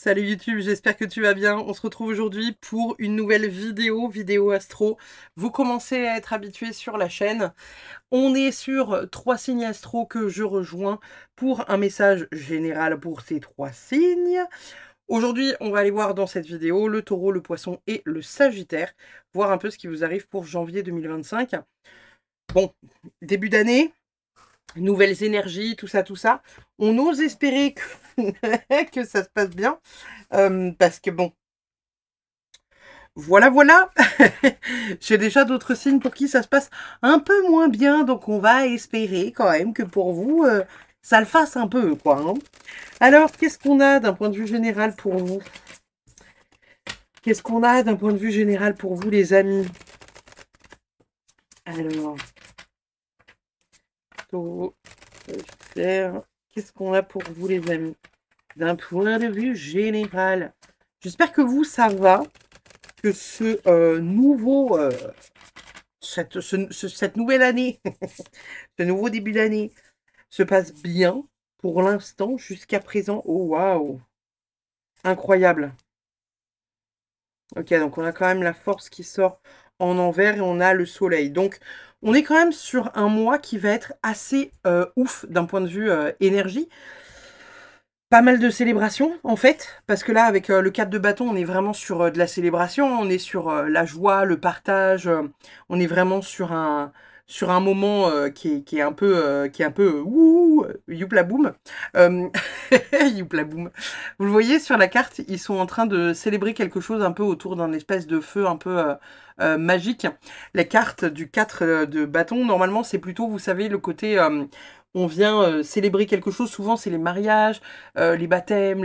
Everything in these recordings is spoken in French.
Salut YouTube, j'espère que tu vas bien. On se retrouve aujourd'hui pour une nouvelle vidéo astro. Vous commencez à être habitués sur la chaîne. On est sur 3 signes astro que je rejoins pour un message général pour ces 3 signes. Aujourd'hui, on va aller voir dans cette vidéo le taureau, le poisson et le sagittaire. Voir un peu ce qui vous arrive pour janvier 2025. Bon, début d'année, nouvelles énergies, tout ça, tout ça. On ose espérer que ça se passe bien. Parce que bon, voilà. J'ai déjà d'autres signes pour qui ça se passe un peu moins bien, donc on va espérer quand même que pour vous, ça le fasse un peu, quoi. Hein. Alors, qu'est-ce qu'on a d'un point de vue général pour vous? Qu'est-ce qu'on a d'un point de vue général pour vous, les amis? Alors, taureau, Sagittaire, qu'est-ce qu'on a pour vous, les amis? D'un point de vue général. J'espère que vous, ça va, que ce nouveau... cette nouvelle année, ce nouveau début d'année se passe bien pour l'instant jusqu'à présent. Oh waouh, incroyable. Ok, donc on a quand même la force qui sort en envers et on a le soleil. Donc on est quand même sur un mois qui va être assez ouf d'un point de vue énergie. Pas mal de célébrations en fait, parce que là avec le 4 de bâton, on est vraiment sur de la célébration, on est sur la joie, le partage, on est vraiment sur un moment qui est un peu ouh, youpla boum. Euh, youpla boum. Vous le voyez sur la carte, ils sont en train de célébrer quelque chose un peu autour d'un espèce de feu un peu magique. Les cartes du 4 de bâton, normalement c'est plutôt, vous savez, le côté on vient célébrer quelque chose, souvent c'est les mariages, les baptêmes,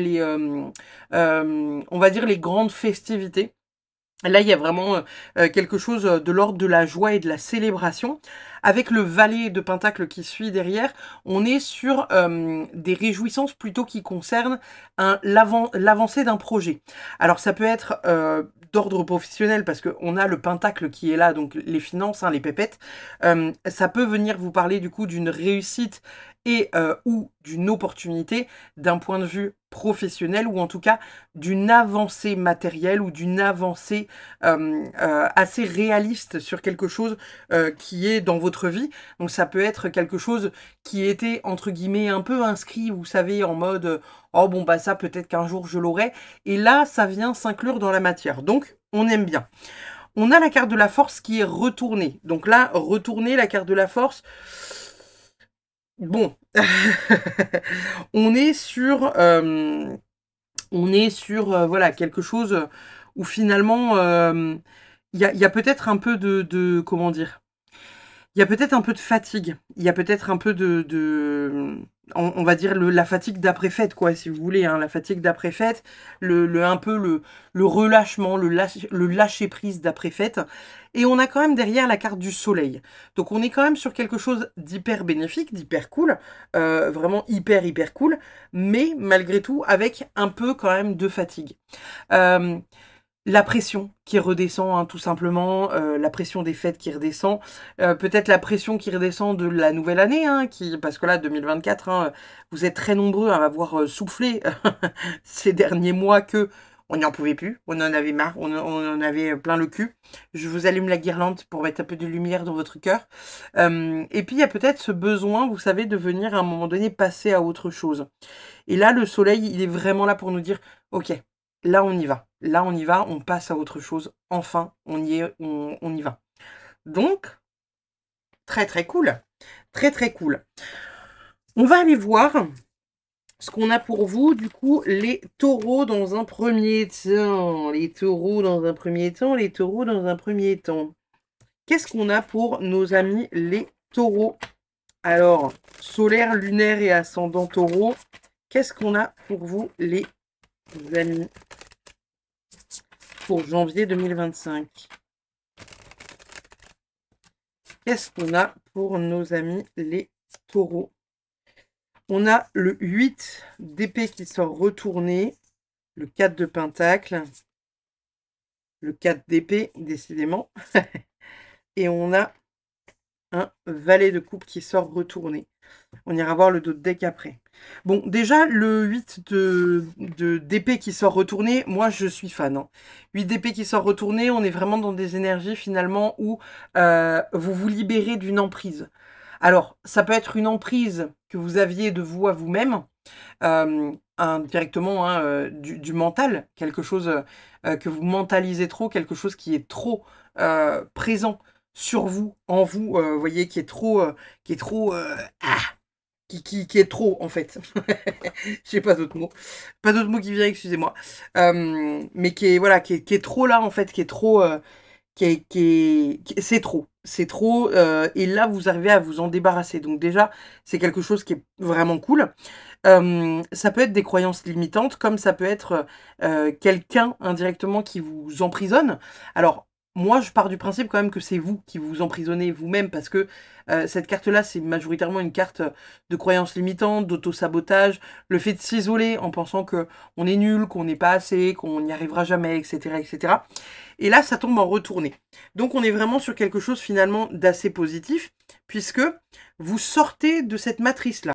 on va dire les grandes festivités. Là, il y a vraiment quelque chose de l'ordre de la joie et de la célébration. Avec le valet de Pentacle qui suit derrière, on est sur des réjouissances plutôt qui concernent l'avancée d'un projet. Alors, ça peut être d'ordre professionnel parce qu'on a le Pentacle qui est là, donc les finances, hein, les pépettes. Ça peut venir vous parler du coup d'une réussite et ou d'une opportunité d'un point de vue professionnel ou en tout cas d'une avancée matérielle ou d'une avancée assez réaliste sur quelque chose qui est dans votre vie. Donc ça peut être quelque chose qui était entre guillemets un peu inscrit, vous savez, en mode oh bon bah ça peut-être qu'un jour je l'aurai. Et là ça vient s'inclure dans la matière. Donc on aime bien. On a la carte de la force qui est retournée. Donc là, retourner la carte de la force. Bon, on est sur voilà, quelque chose où finalement, y a peut-être un peu comment dire, il y a peut-être un peu de fatigue, il y a peut-être un peu on va dire la fatigue d'après-fête, quoi, si vous voulez, hein, la fatigue d'après-fête, un peu le relâchement, le lâcher-prise d'après-fête. Et on a quand même derrière la carte du soleil. Donc on est quand même sur quelque chose d'hyper bénéfique, d'hyper cool, vraiment hyper cool, mais malgré tout avec un peu quand même de fatigue. Euh, la pression qui redescend, hein, tout simplement, la pression des fêtes qui redescend, peut-être la pression qui redescend de la nouvelle année, hein, parce que là, 2024, hein, vous êtes très nombreux à avoir soufflé ces derniers mois que on n'en pouvait plus, on en avait marre, on en avait plein le cul. Je vous allume la guirlande pour mettre un peu de lumière dans votre cœur. Et puis, il y a peut-être ce besoin, vous savez, de venir à un moment donné passer à autre chose. Et là, le soleil, il est vraiment là pour nous dire, ok, là on y va. Là on y va, on passe à autre chose. Enfin, on y est, on y va. Donc, très cool. Très cool. On va aller voir ce qu'on a pour vous, du coup, les taureaux dans un premier temps. Les taureaux dans un premier temps, les taureaux dans un premier temps. Qu'est-ce qu'on a pour nos amis les taureaux? Alors, solaire, lunaire et ascendant taureau. Qu'est-ce qu'on a pour vous les amis pour janvier 2025? Qu'est-ce qu'on a pour nos amis les taureaux? On a le 8 d'épée qui sort retourné, le 4 de pentacle, le 4 d'épée, décidément, et on a un valet de coupe qui sort retourné. On ira voir le dos de deck après. Bon, déjà, le 8 d'épée qui sort retourné, moi, je suis fan. Hein. 8 d'épée qui sort retourné, on est vraiment dans des énergies, finalement, où vous vous libérez d'une emprise. Alors, ça peut être une emprise que vous aviez de vous à vous-même, directement hein, du mental, quelque chose que vous mentalisez trop, quelque chose qui est trop présent sur vous, en vous, vous voyez, qui est trop qui est trop, en fait. Je sais pas d'autres mots. Pas d'autres mots qui viennent, excusez-moi. Mais qui est, voilà, qui est trop là, en fait, qui est trop... c'est trop. C'est trop. Et là, vous arrivez à vous en débarrasser. Donc déjà, c'est quelque chose qui est vraiment cool. Ça peut être des croyances limitantes, comme ça peut être quelqu'un indirectement qui vous emprisonne. Alors, moi, je pars du principe quand même que c'est vous qui vous emprisonnez vous-même, parce que cette carte-là, c'est majoritairement une carte de croyances limitantes, d'auto-sabotage, le fait de s'isoler en pensant que on est nul, qu'on n'est pas assez, qu'on n'y arrivera jamais, etc., etc. Et là, ça tombe en retourné. Donc, on est vraiment sur quelque chose finalement d'assez positif, puisque vous sortez de cette matrice-là.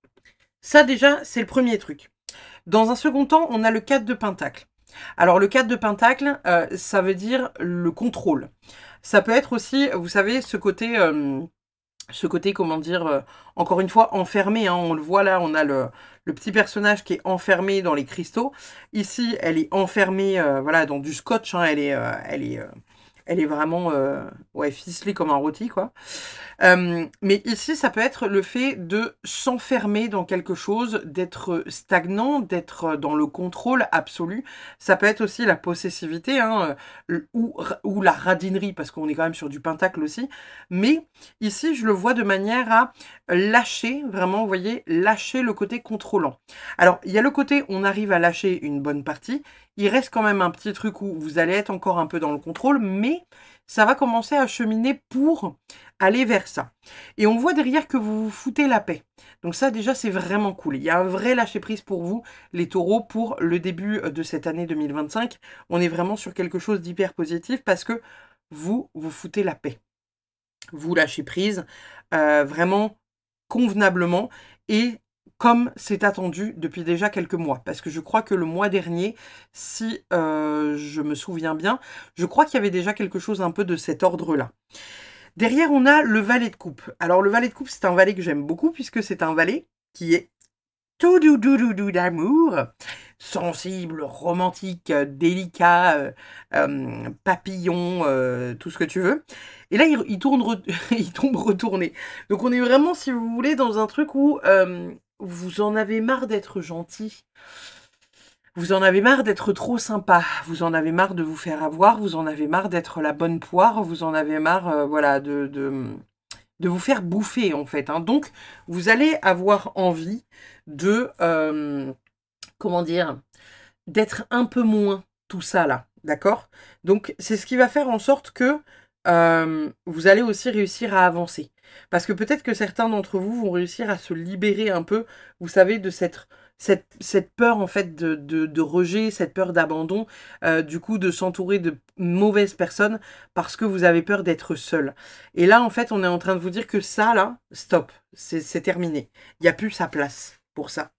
Ça, déjà, c'est le premier truc. Dans un second temps, on a le 4 de Pentacle. Alors, le 4 de Pentacle, ça veut dire le contrôle. Ça peut être aussi, vous savez, ce côté, comment dire, encore une fois, enfermé. Hein, on le voit là, on a le petit personnage qui est enfermé dans les cristaux. Ici, elle est enfermée voilà, dans du scotch. Hein, elle est vraiment ouais, ficelée comme un rôti, quoi. Mais ici, ça peut être le fait de s'enfermer dans quelque chose, d'être stagnant, d'être dans le contrôle absolu. Ça peut être aussi la possessivité hein, ou la radinerie, parce qu'on est quand même sur du pentacle aussi. Mais ici, je le vois de manière à lâcher, vraiment, vous voyez, lâcher le côté contrôlant. Alors, il y a le côté, on arrive à lâcher une bonne partie. Il reste quand même un petit truc où vous allez être encore un peu dans le contrôle, mais ça va commencer à cheminer pour aller vers ça. Et on voit derrière que vous vous foutez la paix. Donc ça, déjà, c'est vraiment cool. Il y a un vrai lâcher-prise pour vous, les taureaux, pour le début de cette année 2025. On est vraiment sur quelque chose d'hyper positif parce que vous vous foutez la paix. Vous lâchez prise vraiment convenablement et comme c'est attendu depuis déjà quelques mois. Parce que je crois que le mois dernier, si je me souviens bien, je crois qu'il y avait déjà quelque chose un peu de cet ordre-là. Derrière, on a le valet de coupe. Alors, le valet de coupe, c'est un valet que j'aime beaucoup puisque c'est un valet qui est tout doux d'amour, sensible, romantique, délicat, papillon, tout ce que tu veux. Et là, il tombe retourné. Donc, on est vraiment, si vous voulez, dans un truc où vous en avez marre d'être gentil. Vous en avez marre d'être trop sympa, vous en avez marre de vous faire avoir, vous en avez marre d'être la bonne poire, vous en avez marre voilà, de vous faire bouffer en fait. Hein. Donc, vous allez avoir envie de, comment dire, d'être un peu moins tout ça là, d'accord? Donc, c'est ce qui va faire en sorte que vous allez aussi réussir à avancer. Parce que peut-être que certains d'entre vous vont réussir à se libérer un peu, vous savez, de cette peur en fait de rejet, cette peur d'abandon, du coup de s'entourer de mauvaises personnes parce que vous avez peur d'être seul. Et là, en fait, on est en train de vous dire que ça, là, stop, c'est terminé. Il n'y a plus sa place pour ça.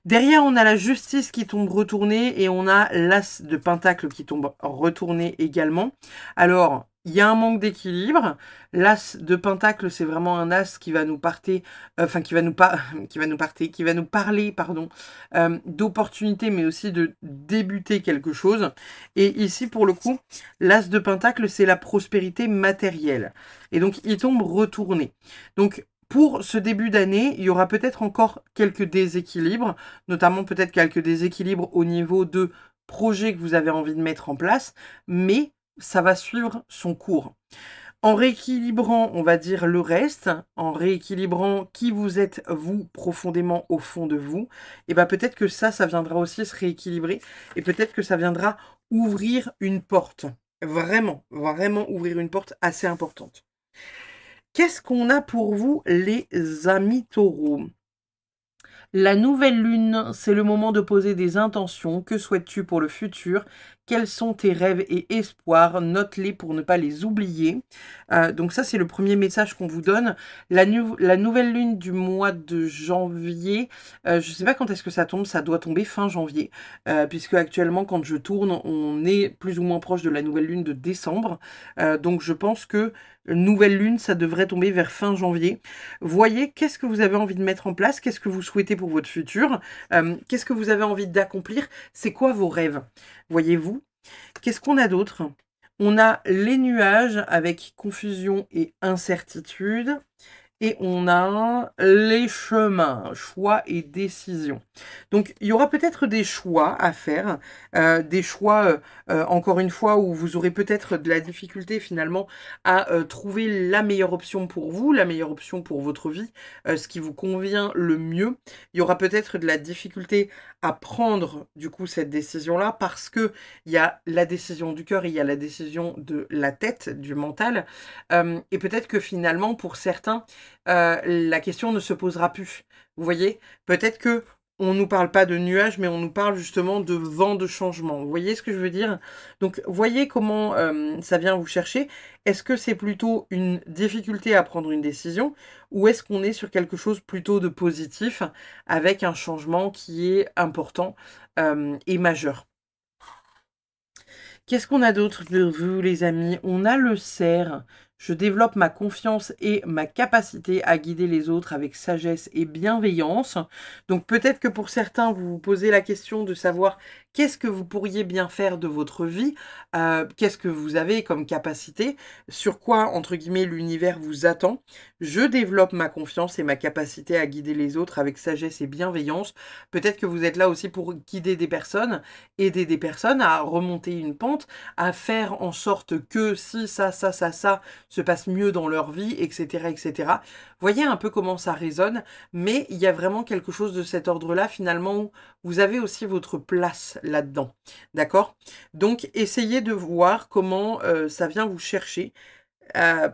Derrière, on a la justice qui tombe retournée et on a l'as de pentacle qui tombe retourné également. Alors, il y a un manque d'équilibre. L'as de pentacle, c'est vraiment un as qui va nous parler, pardon, d'opportunités, mais aussi de débuter quelque chose. Et ici, pour le coup, l'as de pentacle, c'est la prospérité matérielle. Et donc, il tombe retourné. Donc, pour ce début d'année, il y aura peut-être encore quelques déséquilibres, notamment peut-être quelques déséquilibres au niveau de projets que vous avez envie de mettre en place, mais ça va suivre son cours. En rééquilibrant, on va dire, le reste, en rééquilibrant qui vous êtes, vous, profondément au fond de vous, et bien peut-être que ça viendra aussi se rééquilibrer, et peut-être que ça viendra ouvrir une porte. Vraiment, vraiment ouvrir une porte assez importante. Qu'est-ce qu'on a pour vous, les amis taureaux? La nouvelle lune, c'est le moment de poser des intentions. Que souhaites-tu pour le futur? Quels sont tes rêves et espoirs? Note-les pour ne pas les oublier. Donc ça, c'est le premier message qu'on vous donne. La nouvelle lune du mois de janvier, je ne sais pas quand est-ce que ça tombe, ça doit tomber fin janvier, puisque actuellement, quand je tourne, on est plus ou moins proche de la nouvelle lune de décembre. Donc je pense que nouvelle lune, ça devrait tomber vers fin janvier. Voyez qu'est-ce que vous avez envie de mettre en place, qu'est-ce que vous souhaitez pour votre futur, qu'est-ce que vous avez envie d'accomplir, c'est quoi vos rêves, voyez-vous. Qu'est-ce qu'on a d'autre? On a les nuages avec confusion et incertitude. Et on a les chemins, choix et décisions. Donc, il y aura peut-être des choix à faire, des choix, encore une fois, où vous aurez peut-être de la difficulté finalement à trouver la meilleure option pour vous, la meilleure option pour votre vie, ce qui vous convient le mieux. Il y aura peut-être de la difficulté à prendre du coup cette décision-là parce que il y a la décision du cœur et il y a la décision de la tête, du mental. Et peut-être que finalement, pour certains, la question ne se posera plus. Vous voyez? Peut-être que on nous parle pas de nuages, mais on nous parle justement de vent de changement. Vous voyez ce que je veux dire? Donc, voyez comment ça vient vous chercher. Est-ce que c'est plutôt une difficulté à prendre une décision ou est-ce qu'on est sur quelque chose plutôt de positif avec un changement qui est important et majeur? Qu'est-ce qu'on a d'autre de vous, les amis? On a le cerf. Je développe ma confiance et ma capacité à guider les autres avec sagesse et bienveillance. Donc peut-être que pour certains, vous vous posez la question de savoir qu'est-ce que vous pourriez bien faire de votre vie, qu'est-ce que vous avez comme capacité, sur quoi, entre guillemets, l'univers vous attend. Je développe ma confiance et ma capacité à guider les autres avec sagesse et bienveillance. Peut-être que vous êtes là aussi pour guider des personnes, aider des personnes à remonter une pente, à faire en sorte que si ça se passe mieux dans leur vie, etc., etc. Voyez un peu comment ça résonne, mais il y a vraiment quelque chose de cet ordre-là, finalement, où vous avez aussi votre place là-dedans. D'accord? Donc, essayez de voir comment ça vient vous chercher.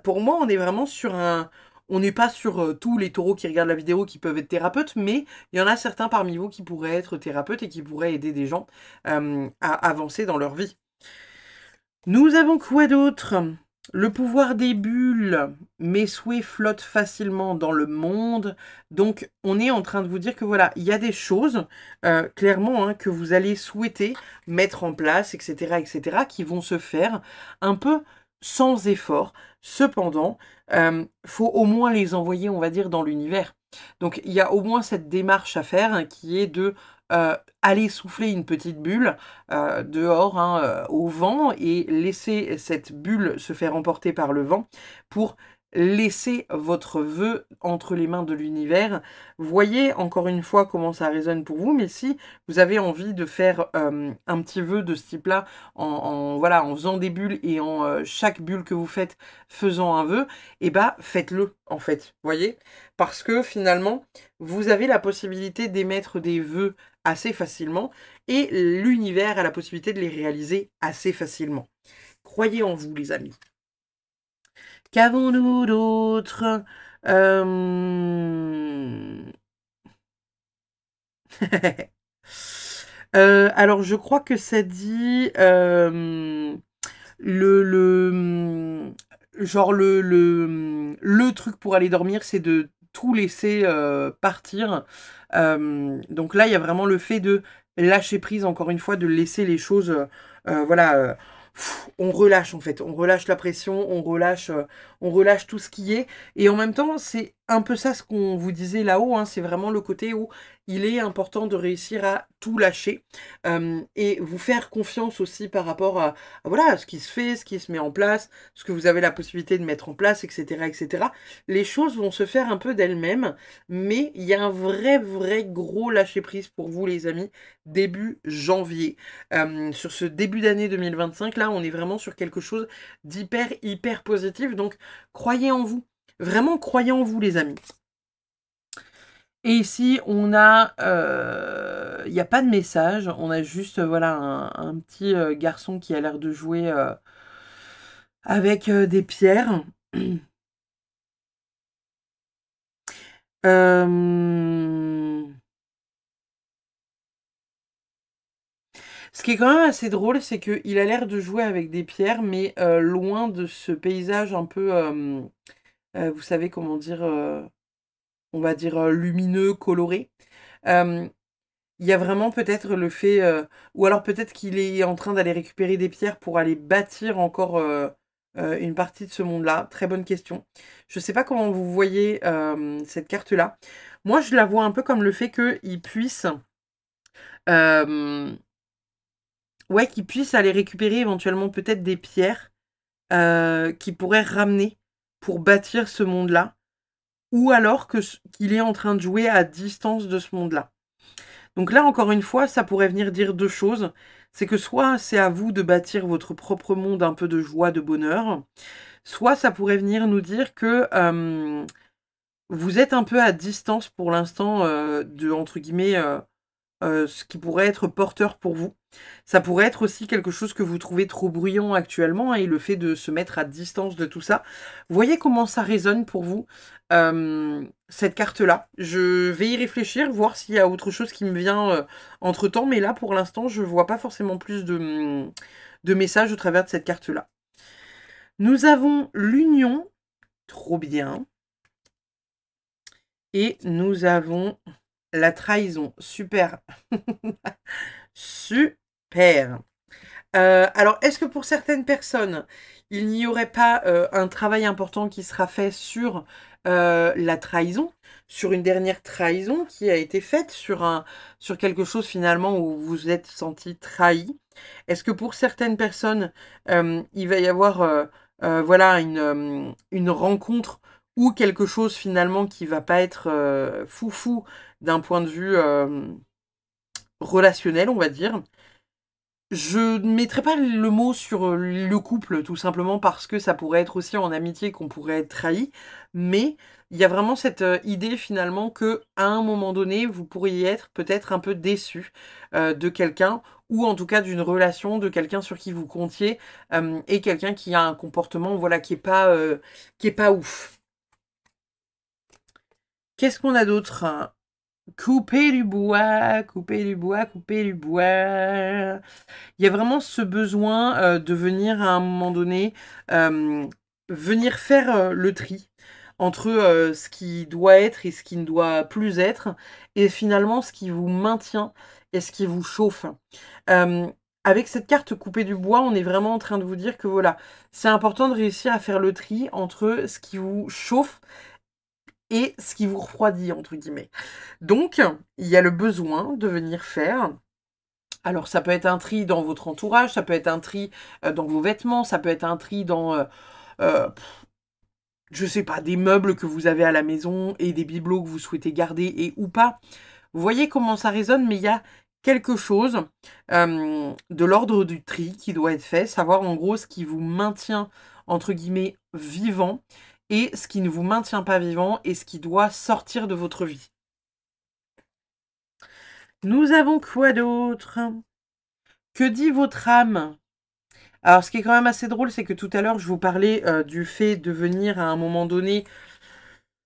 Pour moi, on est vraiment sur un... On n'est pas sur tous les taureaux qui regardent la vidéo qui peuvent être thérapeutes, mais il y en a certains parmi vous qui pourraient être thérapeutes et qui pourraient aider des gens à avancer dans leur vie. Nous avons quoi d'autre? Le pouvoir des bulles. Mes souhaits flottent facilement dans le monde. Donc, on est en train de vous dire que voilà, il y a des choses, clairement, hein, que vous allez souhaiter mettre en place, etc., etc., qui vont se faire un peu sans effort. Cependant, faut au moins les envoyer, on va dire, dans l'univers. Donc, il y a au moins cette démarche à faire hein, qui est de aller souffler une petite bulle dehors hein, au vent et laisser cette bulle se faire emporter par le vent pour laisser votre vœu entre les mains de l'univers. Voyez encore une fois comment ça résonne pour vous, mais si vous avez envie de faire un petit vœu de ce type-là voilà, en faisant des bulles et en chaque bulle que vous faites faisant un vœu, et bah faites-le en fait, voyez? Parce que finalement, vous avez la possibilité d'émettre des vœux assez facilement et l'univers a la possibilité de les réaliser assez facilement. Croyez en vous, les amis. Qu'avons-nous d'autre alors, je crois que ça dit genre le truc pour aller dormir, c'est de tout laisser partir. Donc là, il y a vraiment le fait de lâcher prise, encore une fois, de laisser les choses, voilà, on relâche en fait, on relâche la pression, on relâche tout ce qui est. Et en même temps, c'est un peu ça ce qu'on vous disait là-haut, hein, c'est vraiment le côté où il est important de réussir à tout lâcher et vous faire confiance aussi par rapport à voilà, ce qui se fait, ce qui se met en place, ce que vous avez la possibilité de mettre en place, etc., etc. Les choses vont se faire un peu d'elles-mêmes, mais il y a un vrai gros lâcher-prise pour vous, les amis, début janvier. Sur ce début d'année 2025, là, on est vraiment sur quelque chose hyper positif, donc croyez en vous. Vraiment, croyez en vous, les amis. Et ici, on a... Il n'y a pas de message, on a juste voilà, un petit garçon qui a l'air de jouer avec des pierres. Ce qui est quand même assez drôle, c'est qu'il a l'air de jouer avec des pierres, mais loin de ce paysage un peu, vous savez comment dire, on va dire lumineux, coloré. Euh, Il y a vraiment peut-être le fait, ou alors peut-être qu'il est en train d'aller récupérer des pierres pour aller bâtir encore une partie de ce monde-là. Très bonne question. Je ne sais pas comment vous voyez cette carte-là. Moi, je la vois un peu comme le fait qu'il puisse, euh, ouais, qu'il puisse aller récupérer éventuellement peut-être des pierres qu'il pourrait ramener pour bâtir ce monde-là, ou alors qu'il est en train de jouer à distance de ce monde-là. Donc là, encore une fois, ça pourrait venir dire deux choses. C'est que soit c'est à vous de bâtir votre propre monde un peu de joie, de bonheur, soit ça pourrait venir nous dire que vous êtes un peu à distance pour l'instant de, entre guillemets, ce qui pourrait être porteur pour vous. Ça pourrait être aussi quelque chose que vous trouvez trop bruyant actuellement et le fait de se mettre à distance de tout ça. Voyez comment ça résonne pour vous, cette carte-là. Je vais y réfléchir, voir s'il y a autre chose qui me vient entre-temps, mais là, pour l'instant, je vois pas forcément plus de messages au travers de cette carte-là. Nous avons l'union, trop bien, et nous avons la trahison, super. Super. Alors, est-ce que pour certaines personnes, il n'y aurait pas un travail important qui sera fait sur la trahison, sur une dernière trahison qui a été faite, sur quelque chose finalement où vous vous êtes senti trahi? Est-ce que pour certaines personnes, il va y avoir voilà, une rencontre ou quelque chose finalement qui va pas être foufou d'un point de vue relationnel, on va dire? Je ne mettrai pas le mot sur le couple, tout simplement parce que ça pourrait être aussi en amitié qu'on pourrait être trahi, mais il y a vraiment cette idée finalement que à un moment donné, vous pourriez être peut-être un peu déçu de quelqu'un, ou en tout cas d'une relation, de quelqu'un sur qui vous comptiez, et quelqu'un qui a un comportement voilà, qui est pas ouf. Qu'est-ce qu'on a d'autre? Couper du bois, couper du bois, couper du bois. Il y a vraiment ce besoin de venir à un moment donné, venir faire le tri entre ce qui doit être et ce qui ne doit plus être, et finalement ce qui vous maintient et ce qui vous chauffe. Euh, Avec cette carte coupée du bois, on est vraiment en train de vous dire que voilà, c'est important de réussir à faire le tri entre ce qui vous chauffe et ce qui vous refroidit, entre guillemets. Donc, il y a le besoin de venir faire. Alors, ça peut être un tri dans votre entourage, ça peut être un tri dans vos vêtements, ça peut être un tri dans, euh, je sais pas, des meubles que vous avez à la maison et des bibelots que vous souhaitez garder et ou pas. Vous voyez comment ça résonne, mais il y a quelque chose de l'ordre du tri qui doit être fait, savoir en gros ce qui vous maintient, entre guillemets, vivant et ce qui ne vous maintient pas vivant et ce qui doit sortir de votre vie. Nous avons quoi d'autre? Que dit votre âme? Alors, ce qui est quand même assez drôle, c'est que tout à l'heure, je vous parlais du fait de venir à un moment donné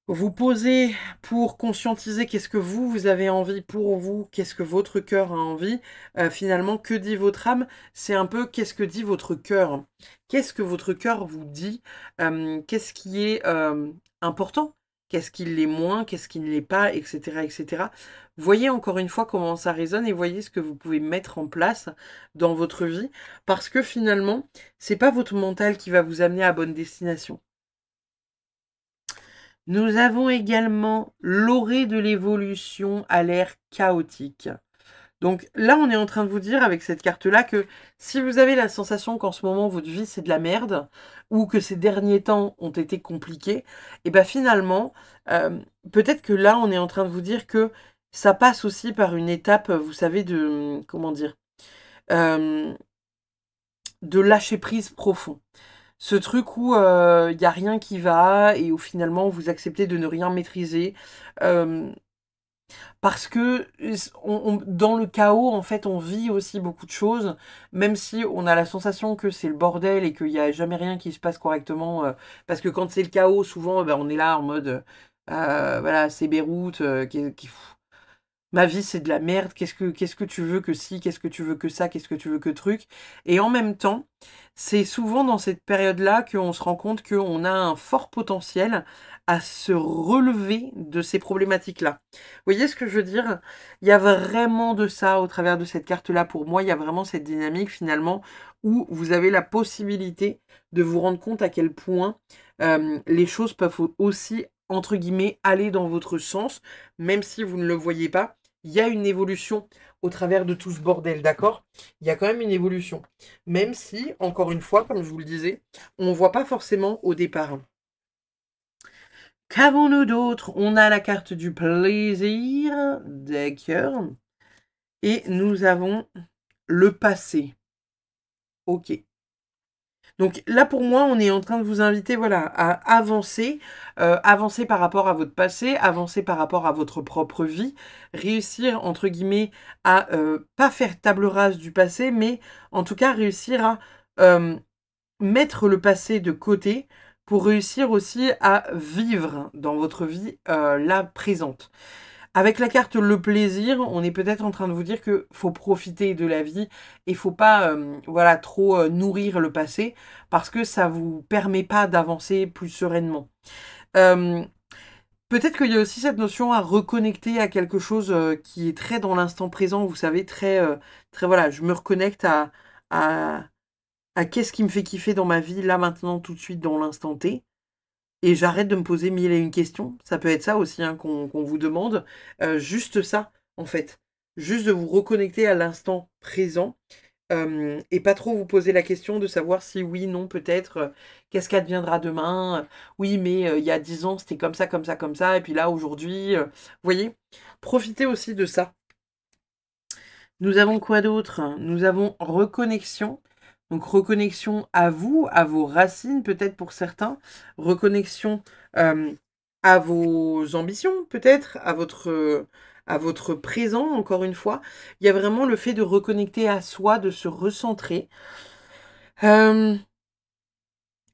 vous poser pour conscientiser qu'est-ce que vous avez envie pour vous, qu'est-ce que votre cœur a envie. Finalement, que dit votre âme? C'est un peu qu'est-ce que dit votre cœur? Qu'est-ce que votre cœur vous dit? Qu'est-ce qui est important? Qu'est-ce qui l'est moins? Qu'est-ce qui ne l'est pas? Etc., etc. Voyez encore une fois comment ça résonne et voyez ce que vous pouvez mettre en place dans votre vie. Parce que finalement, c'est pas votre mental qui va vous amener à bonne destination. Nous avons également l'orée de l'évolution à l'air chaotique. Donc là, on est en train de vous dire avec cette carte-là que si vous avez la sensation qu'en ce moment, votre vie, c'est de la merde, ou que ces derniers temps ont été compliqués, et bien finalement, peut-être que là, on est en train de vous dire que ça passe aussi par une étape, vous savez, de, comment dire, euh, de lâcher prise profond. Ce truc où il n'y a rien qui va et où finalement vous acceptez de ne rien maîtriser. euh, Parce que dans le chaos, en fait, on vit aussi beaucoup de choses, même si on a la sensation que c'est le bordel et qu'il n'y a jamais rien qui se passe correctement. Parce que quand c'est le chaos, souvent, ben, on est là en mode, voilà, c'est Beyrouth, ma vie c'est de la merde, qu'est-ce que tu veux que si, qu'est-ce que tu veux que ça, qu'est-ce que tu veux que truc. Et en même temps, c'est souvent dans cette période-là qu'on se rend compte qu'on a un fort potentiel à se relever de ces problématiques-là. Vous voyez ce que je veux dire? Il y a vraiment de ça au travers de cette carte-là. Pour moi, il y a vraiment cette dynamique finalement où vous avez la possibilité de vous rendre compte à quel point les choses peuvent aussi, entre guillemets, aller dans votre sens, même si vous ne le voyez pas. Il y a une évolution au travers de tout ce bordel, d'accord? Il y a quand même une évolution. Même si, encore une fois, comme je vous le disais, on ne voit pas forcément au départ. Qu'avons-nous d'autre? On a la carte du plaisir, d'accord. Et nous avons le passé. Ok. Donc là, pour moi, on est en train de vous inviter, voilà, à avancer, avancer par rapport à votre passé, avancer par rapport à votre propre vie, réussir, entre guillemets, à pas faire table rase du passé, mais en tout cas réussir à mettre le passé de côté pour réussir aussi à vivre dans votre vie la présente. Avec la carte le plaisir, on est peut-être en train de vous dire que faut profiter de la vie et faut pas voilà trop nourrir le passé parce que ça vous permet pas d'avancer plus sereinement. Euh, Peut-être qu'il y a aussi cette notion à reconnecter à quelque chose qui est très dans l'instant présent, vous savez, très très voilà, je me reconnecte à à qu'est-ce qui me fait kiffer dans ma vie là maintenant tout de suite dans l'instant T. Et j'arrête de me poser mille et une questions. Ça peut être ça aussi hein, qu'on vous demande. Juste ça, en fait. Juste de vous reconnecter à l'instant présent. Et pas trop vous poser la question de savoir si oui, non, peut-être, qu'est-ce qu'adviendra demain. Oui, mais il y a 10 ans, c'était comme ça, comme ça, comme ça. Et puis là, aujourd'hui, vous voyez, profitez aussi de ça. Nous avons quoi d'autre? Nous avons reconnexion. Donc reconnexion à vous, à vos racines peut-être pour certains. Reconnexion à vos ambitions peut-être, à votre présent encore une fois. Il y a vraiment le fait de reconnecter à soi, de se recentrer.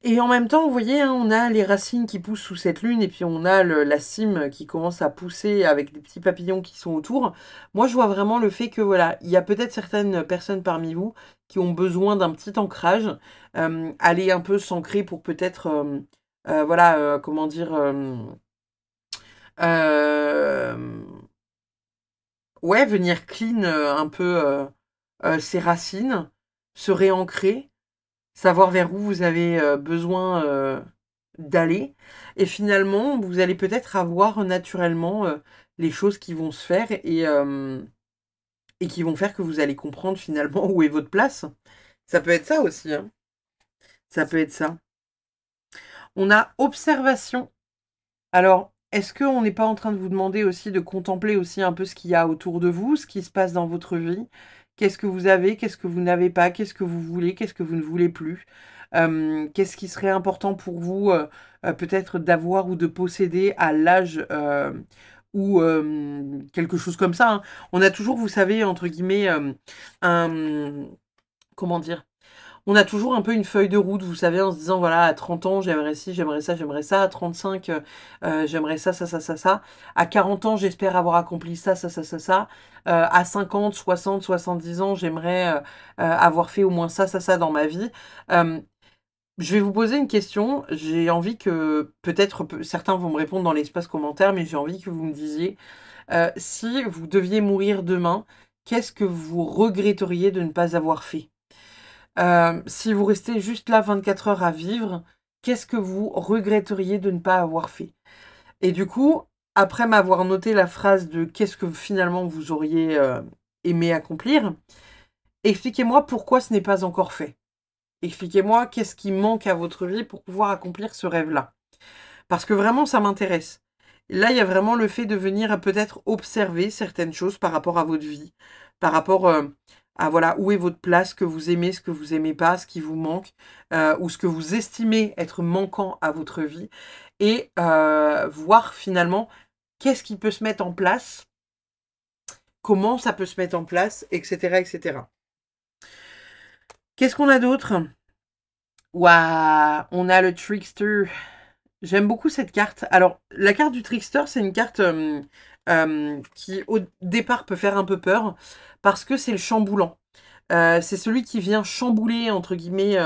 Et en même temps, vous voyez, hein, on a les racines qui poussent sous cette lune et puis on a la cime qui commence à pousser avec des petits papillons qui sont autour. Moi, je vois vraiment le fait que, voilà, il y a peut-être certaines personnes parmi vous qui ont besoin d'un petit ancrage, aller un peu s'ancrer pour peut-être, voilà, comment dire, euh, ouais, venir clean un peu ses racines, se réancrer savoir vers où vous avez besoin d'aller. Et finalement, vous allez peut-être avoir naturellement les choses qui vont se faire et qui vont faire que vous allez comprendre finalement où est votre place. Ça peut être ça aussi. Hein. Ça peut être ça. On a observation. Alors, est-ce qu'on n'est pas en train de vous demander aussi de contempler aussi un peu ce qu'il y a autour de vous, ce qui se passe dans votre vie? Qu'est-ce que vous avez, qu'est-ce que vous n'avez pas, qu'est-ce que vous voulez, qu'est-ce que vous ne voulez plus? Qu'est-ce qui serait important pour vous peut-être d'avoir ou de posséder à l'âge ou quelque chose comme ça. Hein. On a toujours, vous savez, entre guillemets, un... Comment dire? On a toujours un peu une feuille de route, vous savez, en se disant, voilà, à 30 ans, j'aimerais ci, j'aimerais ça, j'aimerais ça. À 35, j'aimerais ça, ça, ça, ça, ça. À 40 ans, j'espère avoir accompli ça, ça, ça, ça, ça. À 50, 60, 70 ans, j'aimerais avoir fait au moins ça, ça, ça dans ma vie. Je vais vous poser une question. J'ai envie que, peut-être, certains vont me répondre dans l'espace commentaire, mais j'ai envie que vous me disiez, si vous deviez mourir demain, qu'est-ce que vous regretteriez de ne pas avoir fait? Si vous restez juste là 24 heures à vivre, qu'est-ce que vous regretteriez de ne pas avoir fait? Et du coup, après m'avoir noté la phrase de qu'est-ce que finalement vous auriez aimé accomplir, expliquez-moi pourquoi ce n'est pas encore fait. Expliquez-moi qu'est-ce qui manque à votre vie pour pouvoir accomplir ce rêve-là. Parce que vraiment, ça m'intéresse. Là, il y a vraiment le fait de venir peut-être observer certaines choses par rapport à votre vie, par rapport à voilà où est votre place, ce que vous aimez, ce que vous aimez pas, ce qui vous manque, ou ce que vous estimez être manquant à votre vie, et voir finalement qu'est-ce qui peut se mettre en place, comment ça peut se mettre en place, etc., etc. Qu'est-ce qu'on a d'autre? Waouh, on a le trickster. J'aime beaucoup cette carte. Alors, la carte du trickster, c'est une carte qui au départ peut faire un peu peur, parce que c'est le chamboulant. C'est celui qui vient chambouler, entre guillemets,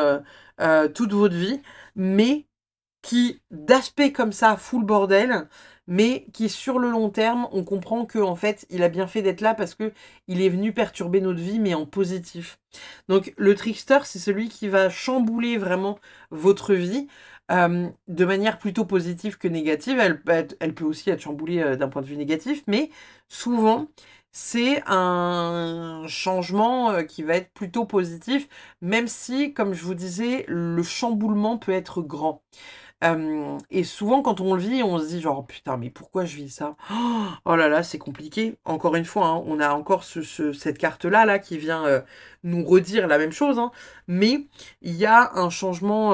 toute votre vie, mais qui, d'aspect comme ça, fout le bordel, mais qui, sur le long terme, on comprend que en fait, il a bien fait d'être là parce que il est venu perturber notre vie, mais en positif. Donc, le trickster, c'est celui qui va chambouler vraiment votre vie, de manière plutôt positive que négative. Elle peut aussi être chamboulée d'un point de vue négatif, mais souvent, c'est un changement qui va être plutôt positif, même si, comme je vous disais, le chamboulement peut être grand. Et souvent quand on le vit, on se dit genre: «Putain, mais pourquoi je vis ça? Oh là là, c'est compliqué». Encore une fois, hein, on a encore cette carte-là, là, qui vient, nous redire la même chose, hein, mais il y a un changement,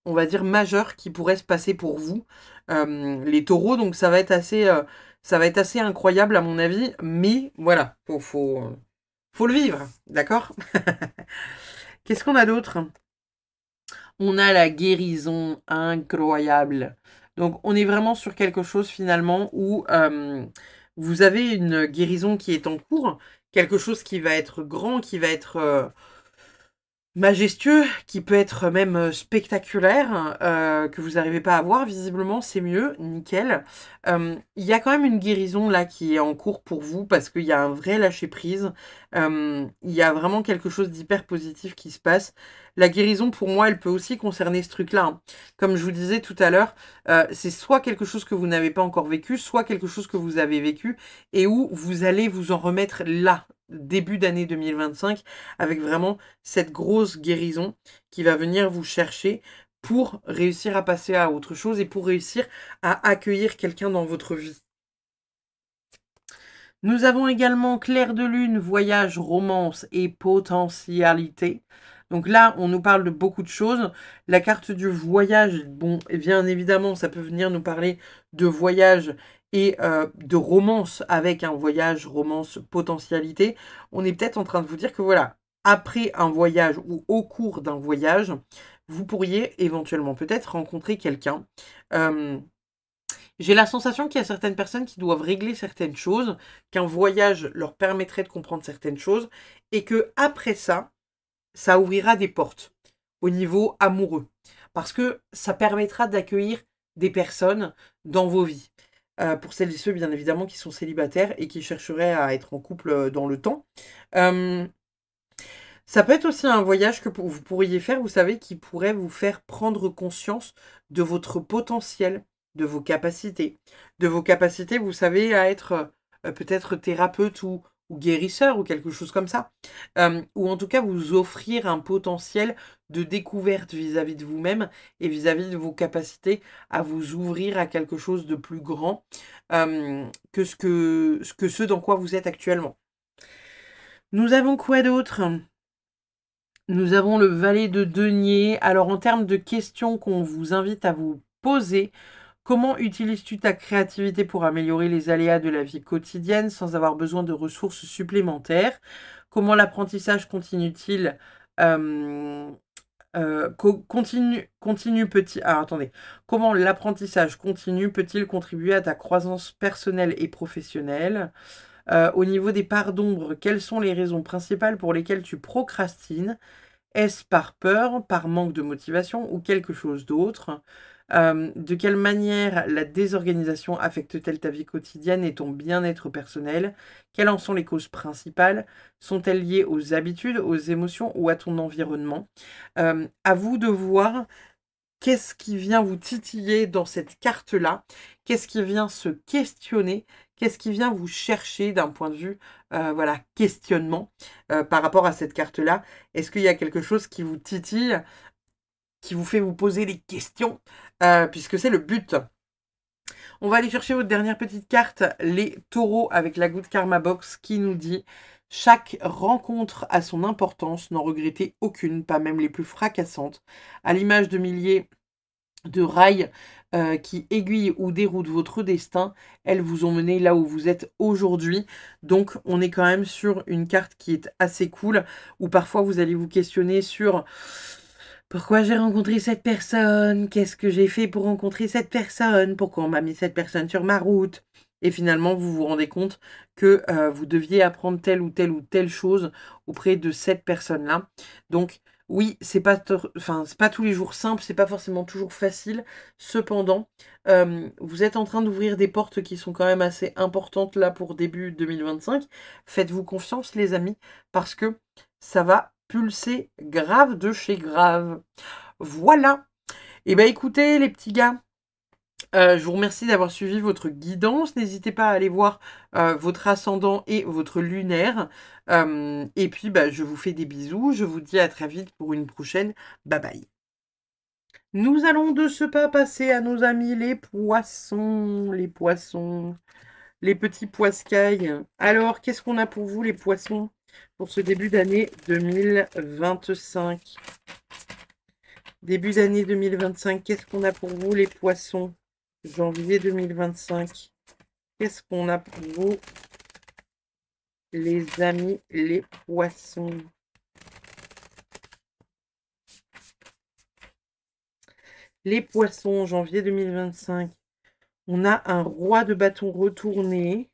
on va dire majeur qui pourrait se passer pour vous, les taureaux, donc ça va être assez incroyable à mon avis, mais voilà, faut le vivre, d'accord? Qu'est-ce qu'on a d'autre? On a la guérison incroyable. Donc, on est vraiment sur quelque chose finalement où vous avez une guérison qui est en cours, quelque chose qui va être grand, qui va être majestueux, qui peut être même spectaculaire, que vous n'arrivez pas à voir, visiblement, c'est mieux, nickel. Il y a quand même une guérison là qui est en cours pour vous parce qu'il y a un vrai lâcher-prise. Il y a vraiment quelque chose d'hyper positif qui se passe. La guérison, pour moi, elle peut aussi concerner ce truc-là, hein. Comme je vous disais tout à l'heure, c'est soit quelque chose que vous n'avez pas encore vécu, soit quelque chose que vous avez vécu et où vous allez vous en remettre là, début d'année 2025, avec vraiment cette grosse guérison qui va venir vous chercher pour réussir à passer à autre chose et pour réussir à accueillir quelqu'un dans votre vie. Nous avons également clair de lune, voyage, romance et potentialité. Donc là, on nous parle de beaucoup de choses. La carte du voyage, bon, bien évidemment, ça peut venir nous parler de voyage et de romance avec un voyage, romance, potentialité. On est peut-être en train de vous dire que voilà, après un voyage ou au cours d'un voyage, vous pourriez éventuellement peut-être rencontrer quelqu'un. J'ai la sensation qu'il y a certaines personnes qui doivent régler certaines choses, qu'un voyage leur permettrait de comprendre certaines choses, et que après ça, ça ouvrira des portes au niveau amoureux. Parce que ça permettra d'accueillir des personnes dans vos vies. Pour celles et ceux, bien évidemment, qui sont célibataires et qui chercheraient à être en couple dans le temps. Euh, Ça peut être aussi un voyage que vous pourriez faire, vous savez, qui pourrait vous faire prendre conscience de votre potentiel, de vos capacités. De vos capacités, vous savez, à être peut-être thérapeute ou guérisseur ou quelque chose comme ça. Ou en tout cas, vous offrir un potentiel de découverte vis-à-vis de vous-même et vis-à-vis de vos capacités à vous ouvrir à quelque chose de plus grand que ce dans quoi vous êtes actuellement. Nous avons quoi d'autre? Nous avons le valet de denier. Alors, en termes de questions qu'on vous invite à vous poser, comment utilises-tu ta créativité pour améliorer les aléas de la vie quotidienne sans avoir besoin de ressources supplémentaires? Comment l'apprentissage continue-t-il attendez. Comment l'apprentissage continu peut-il contribuer à ta croissance personnelle et professionnelle? Au niveau des parts d'ombre, quelles sont les raisons principales pour lesquelles tu procrastines? Est-ce par peur, par manque de motivation ou quelque chose d'autre? De quelle manière la désorganisation affecte-t-elle ta vie quotidienne et ton bien-être personnel? Quelles en sont les causes principales? Sont-elles liées aux habitudes, aux émotions ou à ton environnement? À vous de voir qu'est-ce qui vient vous titiller dans cette carte-là? Qu'est-ce qui vient se questionner? Qu'est-ce qui vient vous chercher d'un point de vue, voilà, questionnement par rapport à cette carte-là? Est-ce qu'il y a quelque chose qui vous titille, qui vous fait vous poser des questions, puisque c'est le but? On va aller chercher votre dernière petite carte, les taureaux, avec la Good Karma Box qui nous dit: chaque rencontre a son importance, n'en regrettez aucune, pas même les plus fracassantes. À l'image de milliers de rails qui aiguillent ou déroutent votre destin, elles vous ont mené là où vous êtes aujourd'hui. Donc on est quand même sur une carte qui est assez cool, où parfois vous allez vous questionner sur pourquoi j'ai rencontré cette personne, qu'est-ce que j'ai fait pour rencontrer cette personne, pourquoi on m'a mis cette personne sur ma route, et finalement vous vous rendez compte que vous deviez apprendre telle ou telle chose auprès de cette personne-là. Donc oui, c'est pas, c'est pas tous les jours simple, c'est pas forcément toujours facile. Cependant, vous êtes en train d'ouvrir des portes qui sont quand même assez importantes là pour début 2025. Faites-vous confiance les amis, parce que ça va pulser grave de chez grave. Voilà. Et ben écoutez les petits gars, je vous remercie d'avoir suivi votre guidance. N'hésitez pas à aller voir votre ascendant et votre lunaire. Et puis, bah, je vous fais des bisous. Je vous dis à très vite pour une prochaine. Bye bye. Nous allons de ce pas passer à nos amis les poissons. Les poissons. Les petits poiscailles. Alors, qu'est-ce qu'on a pour vous les poissons pour ce début d'année 2025? Début d'année 2025, qu'est-ce qu'on a pour vous les poissons? Janvier 2025. Qu'est-ce qu'on a pour vous, les amis, les poissons? Les poissons, janvier 2025. On a un roi de bâton retourné.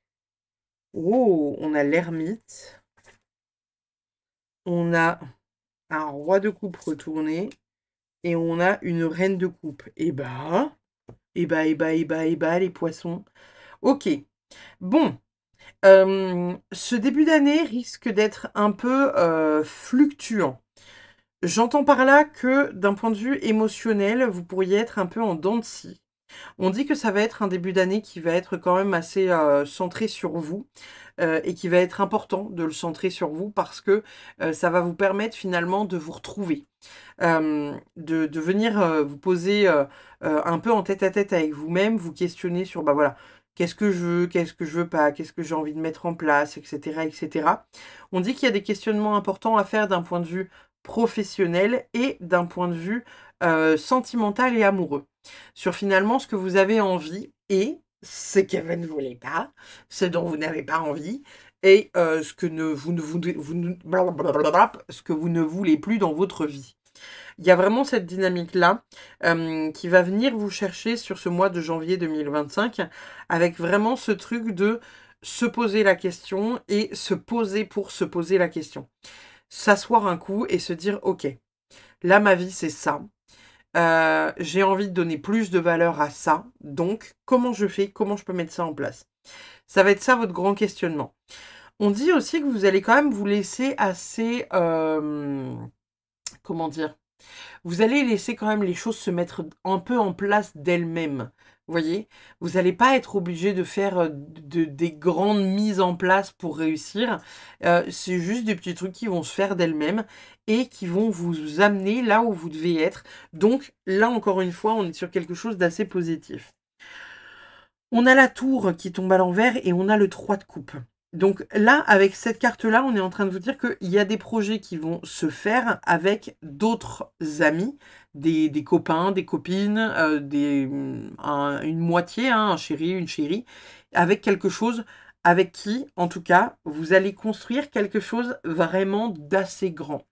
Oh, on a l'ermite. On a un roi de coupe retourné. Et on a une reine de coupe. Et bah, les poissons. Ok. Bon. Ce début d'année risque d'être un peu fluctuant. J'entends par là que d'un point de vue émotionnel, vous pourriez être un peu en dents de scie. On dit que ça va être un début d'année qui va être quand même assez centré sur vous et qui va être important de le centrer sur vous parce que ça va vous permettre finalement de vous retrouver, de venir vous poser un peu en tête-à-tête avec vous-même, vous questionner sur, bah voilà, qu'est-ce que je veux pas, qu'est-ce que j'ai envie de mettre en place, etc., etc. On dit qu'il y a des questionnements importants à faire d'un point de vue professionnel et d'un point de vue sentimental et amoureux. Sur finalement ce que vous avez envie et ce que vous ne voulez pas, ce dont vous n'avez pas envie, et ce que ce que vous ne voulez plus dans votre vie. Il y a vraiment cette dynamique-là qui va venir vous chercher sur ce mois de janvier 2025 avec vraiment ce truc de se poser la question et se poser pour se poser la question. S'asseoir un coup et se dire, ok, là ma vie c'est ça. J'ai envie de donner plus de valeur à ça. Donc, comment je fais? Comment je peux mettre ça en place? Ça va être ça votre grand questionnement. On dit aussi que vous allez quand même vous laisser assez... comment dire? Vous allez laisser quand même les choses se mettre un peu en place d'elles-mêmes. Vous voyez? Vous n'allez pas être obligé de faire des grandes mises en place pour réussir. C'est juste des petits trucs qui vont se faire d'elles-mêmes et qui vont vous amener là où vous devez être. Donc là, encore une fois, on est sur quelque chose d'assez positif. On a la tour qui tombe à l'envers et on a le 3 de coupe. Donc là, avec cette carte-là, on est en train de vous dire qu'il y a des projets qui vont se faire avec d'autres amis, des copains, des copines, une moitié, hein, un chéri, une chérie, avec quelque chose avec qui, en tout cas, vous allez construire quelque chose vraiment d'assez grand.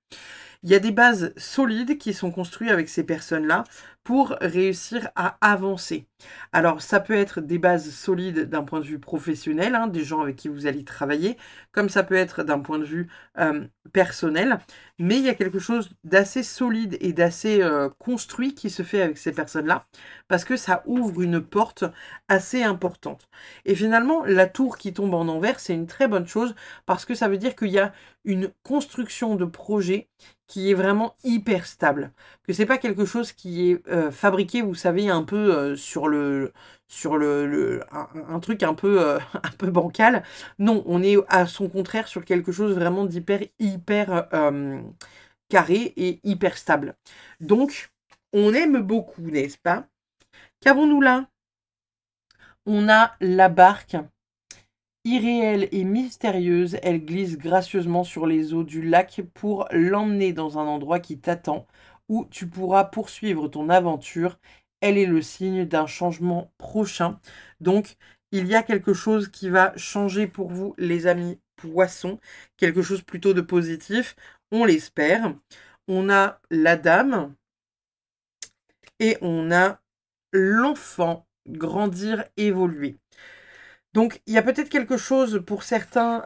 Il y a des bases solides qui sont construites avec ces personnes-là pour réussir à avancer. Alors, ça peut être des bases solides d'un point de vue professionnel, hein, des gens avec qui vous allez travailler, comme ça peut être d'un point de vue personnel, mais il y a quelque chose d'assez solide et d'assez construit qui se fait avec ces personnes-là, parce que ça ouvre une porte assez importante. Et finalement, la tour qui tombe en envers, c'est une très bonne chose, parce que ça veut dire qu'il y a une construction de projet qui est vraiment hyper stable. Que c'est pas quelque chose qui est fabriqué, vous savez, un peu sur un truc un peu, un peu bancal. Non, on est à son contraire sur quelque chose vraiment hyper carré et hyper stable. Donc, on aime beaucoup, n'est-ce pas? Qu'avons-nous là? On a la barque. Irréelle et mystérieuse, elle glisse gracieusement sur les eaux du lac pour l'emmener dans un endroit qui t'attend, où tu pourras poursuivre ton aventure. Elle est le signe d'un changement prochain. Donc, il y a quelque chose qui va changer pour vous, les amis poissons. Quelque chose plutôt de positif, on l'espère. On a la dame et on a l'enfant grandir, évoluer. Donc, il y a peut-être quelque chose pour certains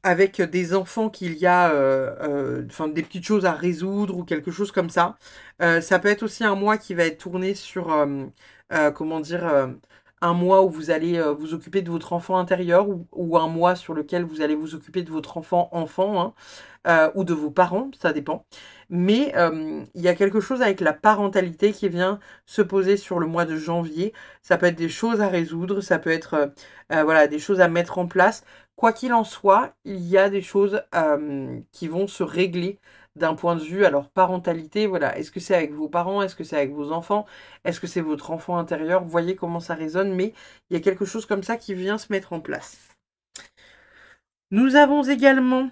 avec des enfants qu'il y a enfin, des petites choses à résoudre ou quelque chose comme ça. Ça peut être aussi un mois qui va être tourné sur, comment dire, un mois où vous allez vous occuper de votre enfant intérieur ou un mois sur lequel vous allez vous occuper de votre enfant, hein, ou de vos parents, ça dépend. Mais il y a quelque chose avec la parentalité qui vient se poser sur le mois de janvier. Ça peut être des choses à résoudre, ça peut être voilà, des choses à mettre en place. Quoi qu'il en soit, il y a des choses qui vont se régler d'un point de vue, alors parentalité, voilà, est-ce que c'est avec vos parents, est-ce que c'est avec vos enfants, est-ce que c'est votre enfant intérieur, vous voyez comment ça résonne, mais il y a quelque chose comme ça qui vient se mettre en place. Nous avons également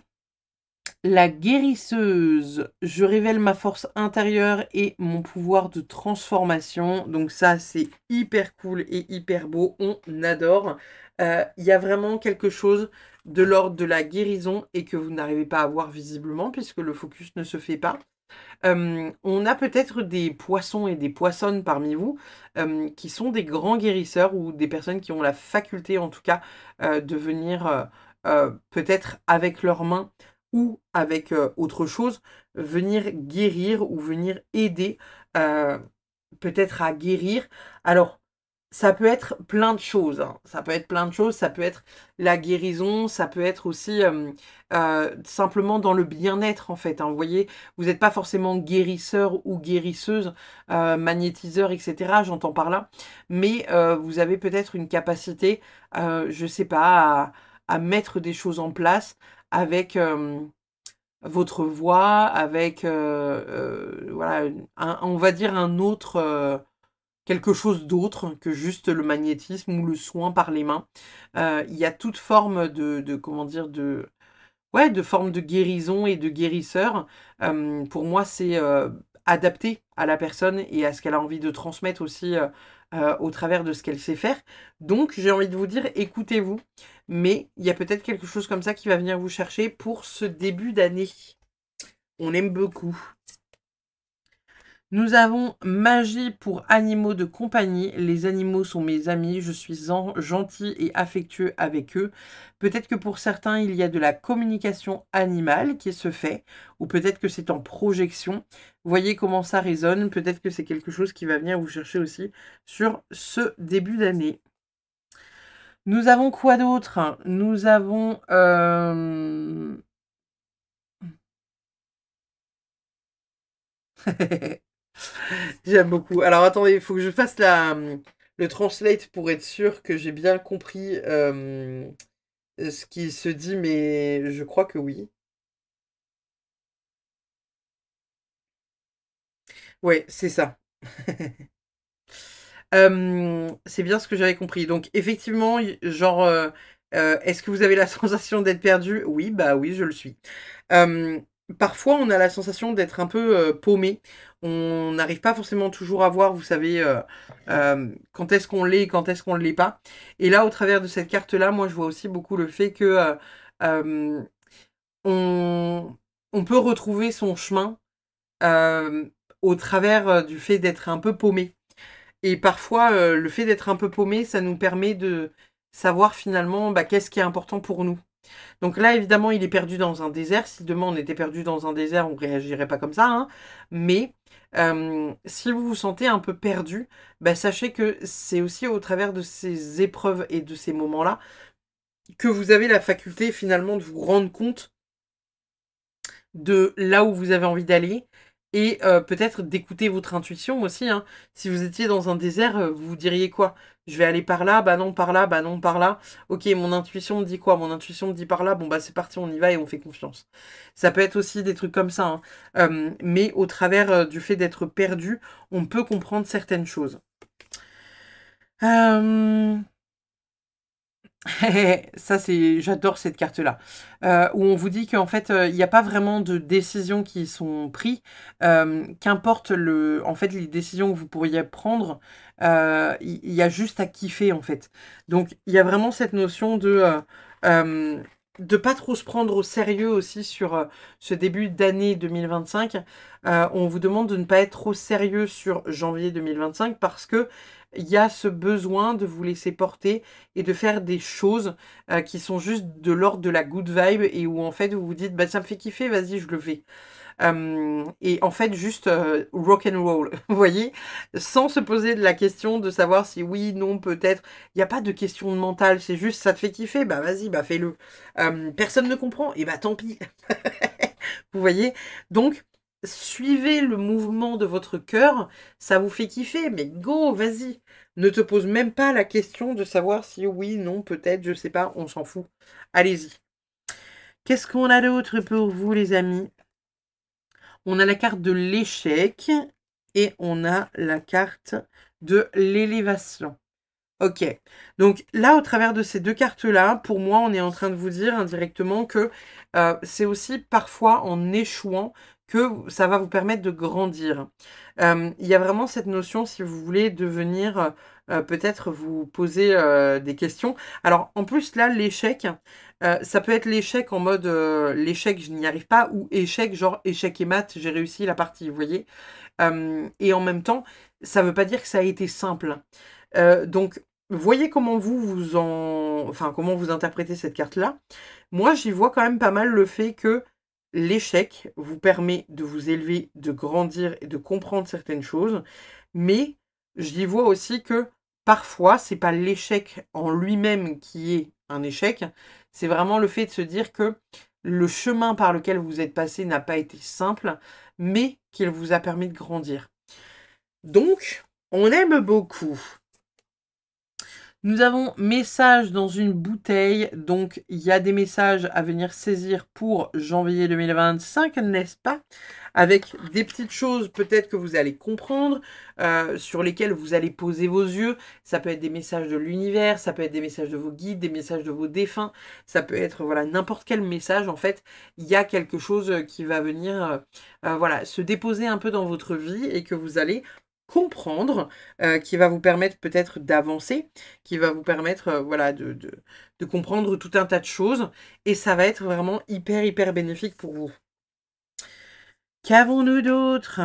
la guérisseuse. Je révèle ma force intérieure et mon pouvoir de transformation. Donc ça, c'est hyper cool et hyper beau. On adore. Il y a vraiment quelque chose de l'ordre de la guérison et que vous n'arrivez pas à voir visiblement puisque le focus ne se fait pas. On a peut-être des poissons et des poissonnes parmi vous qui sont des grands guérisseurs ou des personnes qui ont la faculté en tout cas de venir peut-être avec leurs mains ou avec autre chose, venir guérir ou venir aider euh, peut-être à guérir. Alors, ça peut être plein de choses, hein. Ça peut être plein de choses. Ça peut être la guérison. Ça peut être aussi simplement dans le bien-être, en fait, hein. Vous voyez, vous n'êtes pas forcément guérisseur ou guérisseuse, magnétiseur, etc. J'entends par là. Mais vous avez peut-être une capacité, je sais pas, à mettre des choses en place avec votre voix, avec, voilà, on va dire un autre quelque chose d'autre que juste le magnétisme ou le soin par les mains. Il y a toute forme comment dire, ouais, de forme de guérison et de guérisseur. Pour moi, c'est adapté à la personne et à ce qu'elle a envie de transmettre aussi au travers de ce qu'elle sait faire. Donc, j'ai envie de vous dire, écoutez-vous. Mais il y a peut-être quelque chose comme ça qui va venir vous chercher pour ce début d'année. On aime beaucoup. Nous avons magie pour animaux de compagnie. Les animaux sont mes amis. Je suis gentil et affectueux avec eux. Peut-être que pour certains, il y a de la communication animale qui se fait. Ou peut-être que c'est en projection. Voyez comment ça résonne. Peut-être que c'est quelque chose qui va venir vous chercher aussi sur ce début d'année. Nous avons quoi d'autre? Nous avons... J'aime beaucoup. Alors attendez, il faut que je fasse le translate pour être sûr que j'ai bien compris ce qui se dit, mais je crois que oui. Ouais, c'est ça. C'est bien ce que j'avais compris. Donc effectivement, genre, est-ce que vous avez la sensation d'être perdu? Oui, bah oui, je le suis. Euh, Parfois, on a la sensation d'être un peu paumé. On n'arrive pas forcément toujours à voir, vous savez, quand est-ce qu'on l'est et quand est-ce qu'on ne l'est pas. Et là, au travers de cette carte-là, moi, je vois aussi beaucoup le fait que euh, on, on peut retrouver son chemin euh, au travers du fait d'être un peu paumé. Et parfois, le fait d'être un peu paumé, ça nous permet de savoir finalement bah, qu'est-ce qui est important pour nous. Donc là, évidemment, il est perdu dans un désert. Si demain on était perdu dans un désert, on réagirait pas comme ça, hein. Mais si vous vous sentez un peu perdu, bah, sachez que c'est aussi au travers de ces épreuves et de ces moments-là que vous avez la faculté finalement de vous rendre compte de là où vous avez envie d'aller et peut-être d'écouter votre intuition aussi, hein. Si vous étiez dans un désert, vous diriez quoi? Je vais aller par là, bah non, par là, bah non, par là. Ok, mon intuition me dit quoi? Mon intuition me dit par là, bon bah c'est parti, on y va et on fait confiance. Ça peut être aussi des trucs comme ça, hein. Mais au travers du fait d'être perdu, on peut comprendre certaines choses. Euh... Ça, j'adore cette carte-là, où on vous dit qu'en fait, il n'y a pas vraiment de décisions qui sont prises, qu'importe en fait, les décisions que vous pourriez prendre, il y a juste à kiffer, en fait. Donc, il y a vraiment cette notion de de pas trop se prendre au sérieux aussi sur ce début d'année 2025. On vous demande de ne pas être trop sérieux sur janvier 2025 parce que il y a ce besoin de vous laisser porter et de faire des choses qui sont juste de l'ordre de la good vibe et où en fait vous vous dites bah ça me fait kiffer, vas-y je le fais. Et en fait juste rock and roll, vous voyez, sans se poser de la question de savoir si oui, non, peut-être. Il n'y a pas de question de mental, c'est juste ça te fait kiffer, bah vas-y, bah fais-le. Personne ne comprend, et bah tant pis. Vous voyez? Donc, suivez le mouvement de votre cœur, ça vous fait kiffer, mais go, vas-y. Ne te pose même pas la question de savoir si oui, non, peut-être, je sais pas, on s'en fout. Allez-y. Qu'est-ce qu'on a d'autre pour vous, les amis? On a la carte de l'échec et on a la carte de l'élévation. Ok, donc là, au travers de ces deux cartes-là, pour moi, on est en train de vous dire indirectement que c'est aussi parfois en échouant que ça va vous permettre de grandir. Il y a vraiment cette notion, si vous voulez devenir, peut-être vous poser des questions. Alors, en plus, là, l'échec, ça peut être l'échec en mode l'échec, je n'y arrive pas, ou échec, genre échec et maths, j'ai réussi la partie, vous voyez. Et en même temps, ça ne veut pas dire que ça a été simple. Donc, voyez comment comment vous interprétez cette carte-là. Moi, j'y vois quand même pas mal le fait que l'échec vous permet de vous élever, de grandir et de comprendre certaines choses. Mais j'y vois aussi que parfois, c'est pas l'échec en lui-même qui est un échec. C'est vraiment le fait de se dire que le chemin par lequel vous êtes passé n'a pas été simple, mais qu'il vous a permis de grandir. Donc, on aime beaucoup. Nous avons message dans une bouteille, donc il y a des messages à venir saisir pour janvier 2025, n'est-ce pas? Avec des petites choses peut-être que vous allez comprendre, sur lesquelles vous allez poser vos yeux. Ça peut être des messages de l'univers, ça peut être des messages de vos guides, des messages de vos défunts, ça peut être voilà n'importe quel message. En fait, il y a quelque chose qui va venir voilà, se déposer un peu dans votre vie et que vous allez comprendre, qui va vous permettre peut-être d'avancer, qui va vous permettre voilà, de comprendre tout un tas de choses. Et ça va être vraiment hyper bénéfique pour vous. Qu'avons-nous d'autre?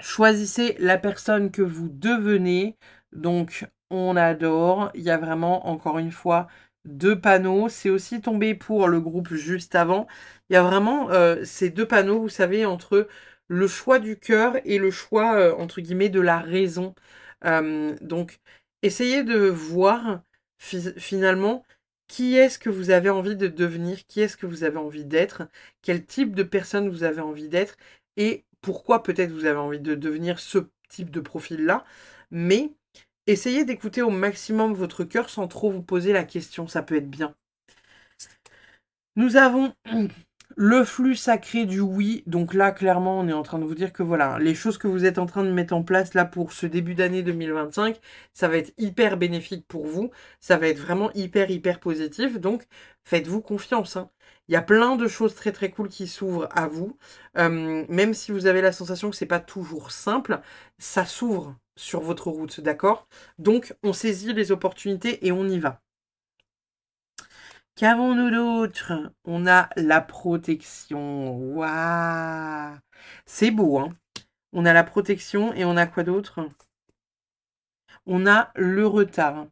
Choisissez la personne que vous devenez. Donc, on adore. Il y a vraiment, encore une fois, 2 panneaux. C'est aussi tombé pour le groupe juste avant. Il y a vraiment ces 2 panneaux, vous savez, entre le choix du cœur et le choix, entre guillemets, de la raison. Donc, essayez de voir finalement qui est-ce que vous avez envie de devenir, qui est-ce que vous avez envie d'être, quel type de personne vous avez envie d'être et pourquoi peut-être vous avez envie de devenir ce type de profil-là. Mais essayez d'écouter au maximum votre cœur sans trop vous poser la question, ça peut être bien. Nous avons le flux sacré du oui. Donc là, clairement, on est en train de vous dire que voilà, les choses que vous êtes en train de mettre en place là pour ce début d'année 2025, ça va être hyper bénéfique pour vous. Ça va être vraiment hyper positif. Donc, faites-vous confiance. Hein. Il y a plein de choses très cool qui s'ouvrent à vous. Même si vous avez la sensation que c'est pas toujours simple, ça s'ouvre sur votre route, d'accord? Donc, on saisit les opportunités et on y va. Qu'avons-nous d'autre? On a la protection. Waouh! C'est beau, hein? On a la protection et on a quoi d'autre? On a le retard.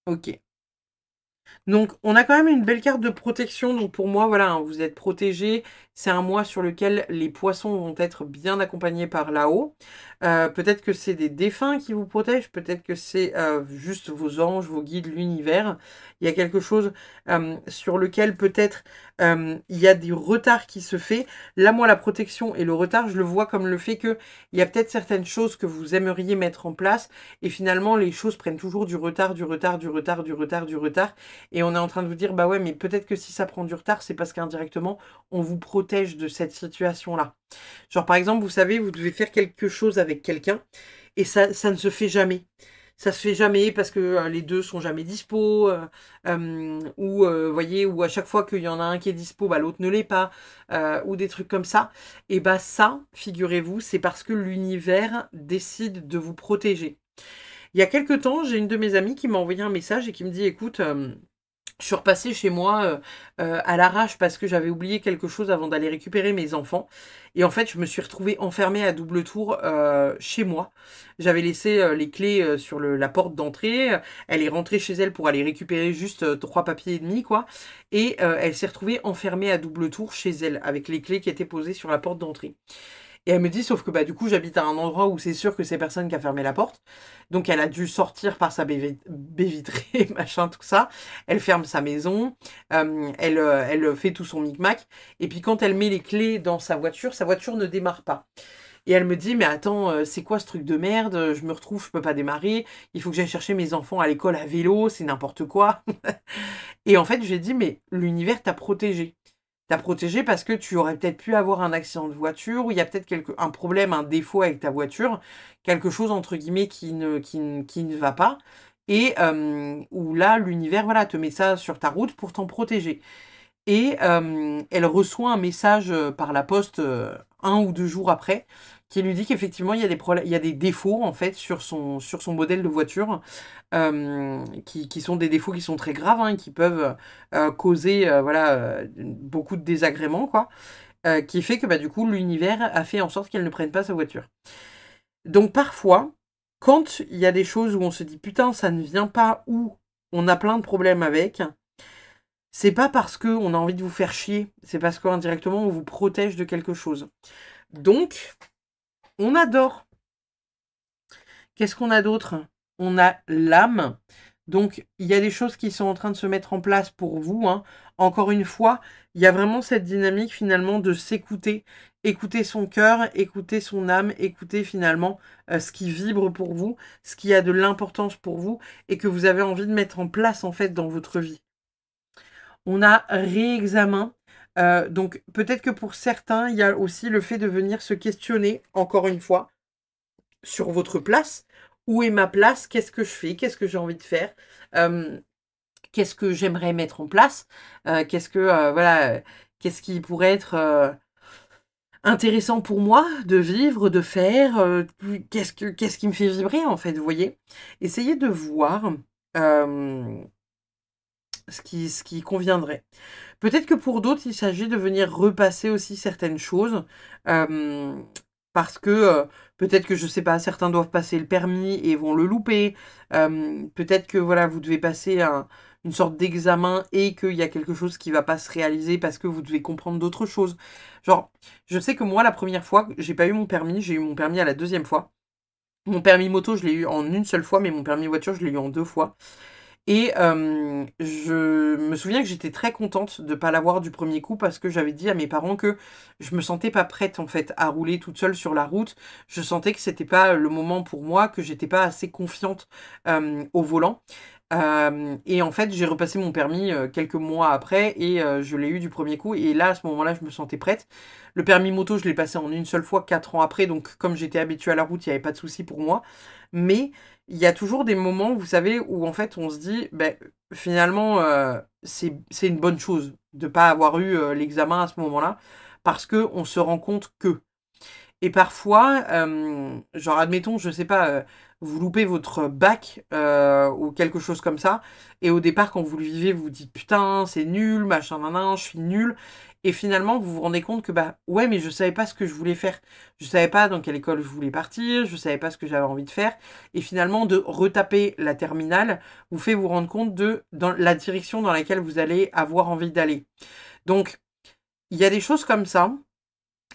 Ok. Donc, on a quand même une belle carte de protection. Donc, pour moi, voilà, hein, vous êtes protégé. C'est un mois sur lequel les poissons vont être bien accompagnés par là-haut. Peut-être que c'est des défunts qui vous protègent. Peut-être que c'est juste vos anges, vos guides, l'univers. Il y a quelque chose sur lequel peut-être il y a des retards qui se fait. Là, moi, la protection et le retard, je le vois comme le fait qu'il y a peut-être certaines choses que vous aimeriez mettre en place. Et finalement, les choses prennent toujours du retard. Et on est en train de vous dire, bah ouais, mais peut-être que si ça prend du retard, c'est parce qu'indirectement, on vous protège de cette situation-là. Genre, par exemple, vous savez, vous devez faire quelque chose avec quelqu'un, et ça ne se fait jamais. Ça se fait jamais parce que les deux sont jamais dispo, ou voyez, ou à chaque fois qu'il y en a un qui est dispo, bah, l'autre ne l'est pas, ou des trucs comme ça. Et bah ça, figurez-vous, c'est parce que l'univers décide de vous protéger. Il y a quelques temps, j'ai une de mes amies qui m'a envoyé un message et qui me dit, écoute, Je suis repassée chez moi à l'arrache parce que j'avais oublié quelque chose avant d'aller récupérer mes enfants. Et en fait, je me suis retrouvée enfermée à double tour chez moi. J'avais laissé les clés sur la porte d'entrée. Elle est rentrée chez elle pour aller récupérer juste 3 papiers et demi, quoi. Et elle s'est retrouvée enfermée à double tour chez elle avec les clés qui étaient posées sur la porte d'entrée. Et elle me dit, sauf que bah, du coup, j'habite à un endroit où c'est sûr que c'est personne qui a fermé la porte. Donc, elle a dû sortir par sa baie vitrée, machin, tout ça. Elle ferme sa maison. Elle fait tout son micmac. Et puis, quand elle met les clés dans sa voiture ne démarre pas. Et elle me dit, mais attends, c'est quoi ce truc de merde? Je me retrouve, je peux pas démarrer. Il faut que j'aille chercher mes enfants à l'école à vélo. C'est n'importe quoi. Et en fait, j'ai dit, mais l'univers t'a protégé. T'as protégé parce que tu aurais peut-être pu avoir un accident de voiture, ou il y a peut-être un problème, un défaut avec ta voiture, quelque chose entre guillemets qui ne va pas, et où là, l'univers, voilà, te met ça sur ta route pour t'en protéger. Et elle reçoit un message par la poste 1 ou 2 jours après qui lui dit qu'effectivement il y a des problèmes, il y a des défauts en fait sur son modèle de voiture qui sont des défauts qui sont très graves hein, qui peuvent causer voilà beaucoup de désagréments quoi, qui fait que bah du coup l'univers a fait en sorte qu'elle ne prenne pas sa voiture. Donc parfois quand il y a des choses où on se dit putain ça ne vient pas ou on a plein de problèmes avec, c'est pas parce qu'on a envie de vous faire chier, c'est parce qu'indirectement on vous protège de quelque chose. Donc, on adore. Qu'est-ce qu'on a d'autre? On a l'âme. Donc, il y a des choses qui sont en train de se mettre en place pour vous. Hein. Encore une fois, il y a vraiment cette dynamique finalement de s'écouter. Écouter son cœur, écouter son âme, écouter finalement ce qui vibre pour vous, ce qui a de l'importance pour vous et que vous avez envie de mettre en place en fait dans votre vie. On a réexamen. Donc peut-être que pour certains, il y a aussi le fait de venir se questionner, encore une fois, sur votre place. Où est ma place? Qu'est-ce que je fais? Qu'est-ce que j'ai envie de faire? Qu'est-ce que j'aimerais mettre en place? Qu'est-ce qui pourrait être intéressant pour moi de vivre, de faire? Qu'est-ce qui me fait vibrer en fait, vous voyez? Essayez de voir ce qui conviendrait. Peut-être que pour d'autres, il s'agit de venir repasser aussi certaines choses. Parce que peut-être que, je sais pas, certains doivent passer le permis et vont le louper. Peut-être que voilà, vous devez passer une sorte d'examen et qu'il y a quelque chose qui va pas se réaliser parce que vous devez comprendre d'autres choses. Genre, je sais que moi, la première fois, j'ai pas eu mon permis, j'ai eu mon permis à la 2e fois. Mon permis moto, je l'ai eu en une seule fois, mais mon permis voiture, je l'ai eu en 2 fois. Et je me souviens que j'étais très contente de ne pas l'avoir du premier coup parce que j'avais dit à mes parents que je me sentais pas prête en fait à rouler toute seule sur la route. Je sentais que c'était pas le moment pour moi, que j'étais pas assez confiante au volant. Et en fait, j'ai repassé mon permis quelques mois après et je l'ai eu du premier coup. Et là, à ce moment-là, je me sentais prête. Le permis moto, je l'ai passé en une seule fois 4 ans après. Donc, comme j'étais habituée à la route, il n'y avait pas de souci pour moi. Mais il y a toujours des moments, vous savez, où en fait, on se dit, ben, finalement, c'est une bonne chose de ne pas avoir eu l'examen à ce moment-là. Parce que on se rend compte que. Et parfois, genre admettons, je sais pas, vous loupez votre bac ou quelque chose comme ça, et au départ, quand vous le vivez, vous vous dites putain, c'est nul, machin, nan, je suis nul. Et finalement, vous vous rendez compte que bah ouais, mais je savais pas ce que je voulais faire. Je savais pas dans quelle école je voulais partir, je savais pas ce que j'avais envie de faire. Et finalement, de retaper la terminale vous fait vous rendre compte de dans la direction dans laquelle vous allez avoir envie d'aller. Donc, il y a des choses comme ça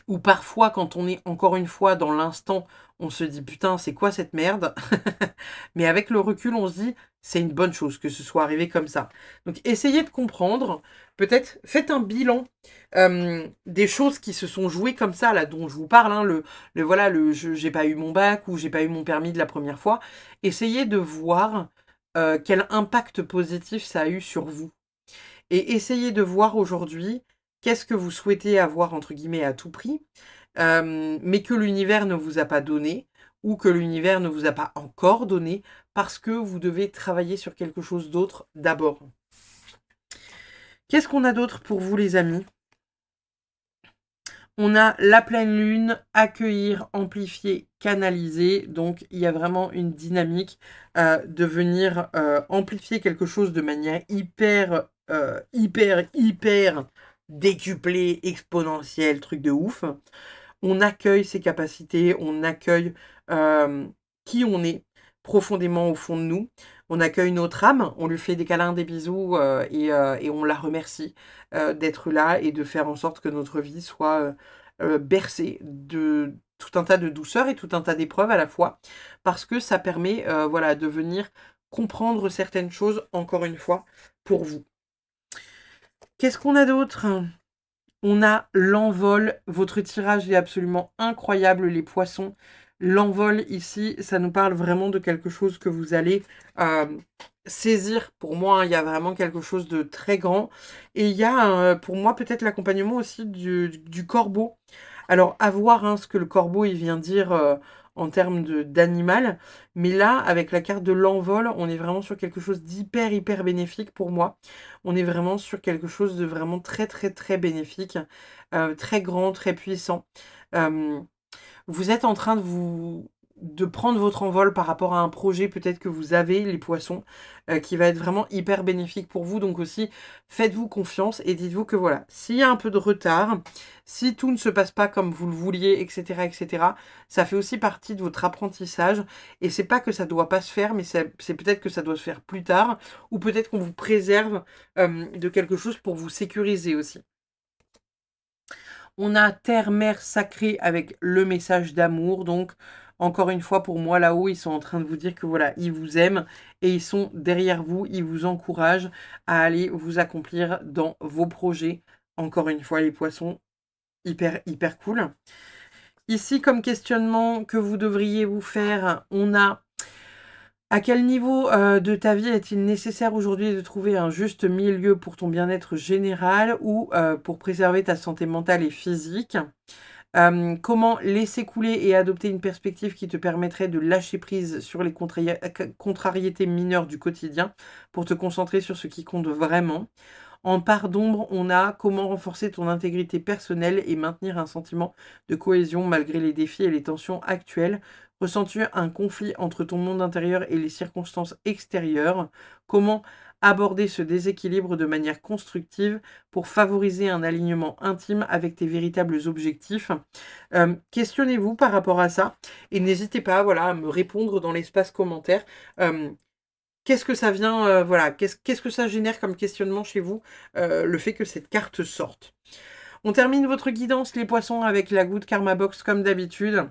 ou parfois, quand on est encore une fois dans l'instant, on se dit putain, c'est quoi cette merde? Mais avec le recul, on se dit c'est une bonne chose que ce soit arrivé comme ça. Donc essayez de comprendre. Peut-être faites un bilan des choses qui se sont jouées comme ça, là, dont je vous parle. Hein, voilà, j'ai pas eu mon bac ou j'ai pas eu mon permis de la première fois. Essayez de voir quel impact positif ça a eu sur vous. Et essayez de voir aujourd'hui qu'est-ce que vous souhaitez avoir, entre guillemets, à tout prix, mais que l'univers ne vous a pas donné, ou que l'univers ne vous a pas encore donné, parce que vous devez travailler sur quelque chose d'autre d'abord. Qu'est-ce qu'on a d'autre pour vous, les amis? On a la pleine lune, accueillir, amplifier, canaliser. Donc, il y a vraiment une dynamique de venir amplifier quelque chose de manière hyper hyper décuplé, exponentiel, truc de ouf. On accueille ses capacités, on accueille qui on est profondément au fond de nous. On accueille notre âme, on lui fait des câlins, des bisous et on la remercie d'être là et de faire en sorte que notre vie soit bercée de tout un tas de douceur et tout un tas d'épreuves à la fois, parce que ça permet voilà, de venir comprendre certaines choses, encore une fois, pour vous. Qu'est-ce qu'on a d'autre? On a l'envol. Votre tirage est absolument incroyable, les poissons. L'envol ici, ça nous parle vraiment de quelque chose que vous allez saisir. Pour moi, il y a vraiment quelque chose de très grand. Et il y a, pour moi, peut-être l'accompagnement aussi du corbeau. Alors, à voir hein, ce que le corbeau il vient dire en termes d'animal. Mais là, avec la carte de l'envol, on est vraiment sur quelque chose hyper bénéfique pour moi. On est vraiment sur quelque chose de vraiment très bénéfique, très grand, très puissant. Vous êtes en train de prendre votre envol par rapport à un projet peut-être que vous avez, les poissons, qui va être vraiment hyper bénéfique pour vous. Donc aussi, faites-vous confiance et dites-vous que voilà, s'il y a un peu de retard, si tout ne se passe pas comme vous le vouliez, etc., ça fait aussi partie de votre apprentissage. Et c'est pas que ça doit pas se faire, mais c'est peut-être que ça doit se faire plus tard, ou peut-être qu'on vous préserve de quelque chose pour vous sécuriser aussi. On a terre, mer sacrée avec le message d'amour. Donc, encore une fois, pour moi, là-haut, ils sont en train de vous dire que voilà, ils vous aiment et ils sont derrière vous. Ils vous encouragent à aller vous accomplir dans vos projets. Encore une fois, les poissons, hyper cool. Ici, comme questionnement que vous devriez vous faire, on a à quel niveau de ta vie est-il nécessaire aujourd'hui de trouver un juste milieu pour ton bien-être général ou pour préserver ta santé mentale et physique? Comment laisser couler et adopter une perspective qui te permettrait de lâcher prise sur les contrariétés mineures du quotidien pour te concentrer sur ce qui compte vraiment? En part d'ombre, on a comment renforcer ton intégrité personnelle et maintenir un sentiment de cohésion malgré les défis et les tensions actuelles. Ressens-tu un conflit entre ton monde intérieur et les circonstances extérieures? Comment aborder ce déséquilibre de manière constructive pour favoriser un alignement intime avec tes véritables objectifs? Questionnez-vous par rapport à ça et n'hésitez pas voilà, à me répondre dans l'espace commentaire. Qu'est-ce que ça vient, voilà, qu'est-ce que ça génère comme questionnement chez vous, le fait que cette carte sorte? On termine votre guidance, les poissons, avec la goutte Karma Box comme d'habitude,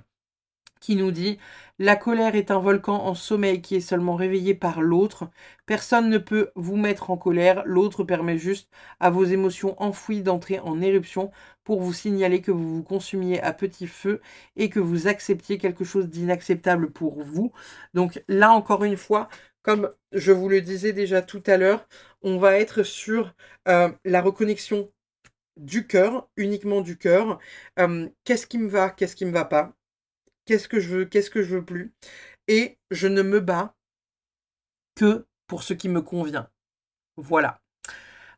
qui nous dit « La colère est un volcan en sommeil qui est seulement réveillé par l'autre. Personne ne peut vous mettre en colère. L'autre permet juste à vos émotions enfouies d'entrer en éruption pour vous signaler que vous vous consumiez à petit feu et que vous acceptiez quelque chose d'inacceptable pour vous. » Donc là, encore une fois, comme je vous le disais déjà tout à l'heure, on va être sur la reconnexion du cœur, uniquement du cœur. Qu'est-ce qui me va, qu'est-ce qui ne me va pas? Qu'est-ce que je veux, qu'est-ce que je veux plus? Et je ne me bats que pour ce qui me convient. Voilà.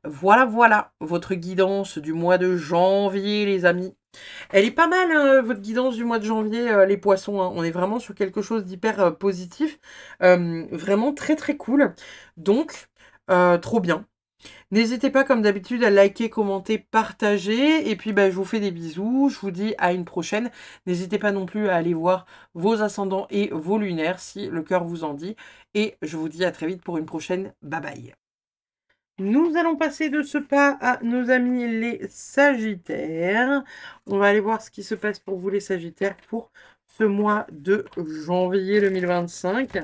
Voilà, votre guidance du mois de janvier, les amis. Elle est pas mal, hein, votre guidance du mois de janvier, les poissons. Hein. On est vraiment sur quelque chose d'hyper positif. Vraiment très cool. Donc, trop bien. N'hésitez pas, comme d'habitude, à liker, commenter, partager. Et puis, je vous fais des bisous. Je vous dis à une prochaine. N'hésitez pas non plus à aller voir vos ascendants et vos lunaires si le cœur vous en dit. Et je vous dis à très vite pour une prochaine. Bye bye. Nous allons passer de ce pas à nos amis les Sagittaires. On va aller voir ce qui se passe pour vous les Sagittaires pour ce mois de janvier 2025.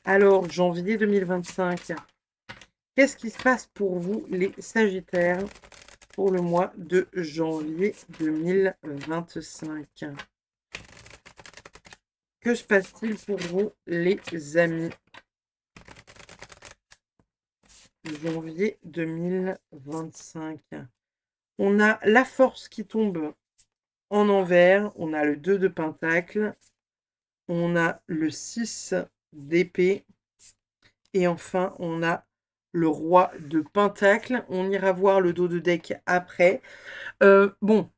Alors, janvier 2025, qu'est-ce qui se passe pour vous les Sagittaires pour le mois de janvier 2025? Que se passe-t-il pour vous les amis? Janvier 2025. On a la force qui tombe en envers. On a le 2 de pentacle. On a le 6 d'épée. Et enfin, on a le roi de pentacle. On ira voir le dos de deck après. Bon,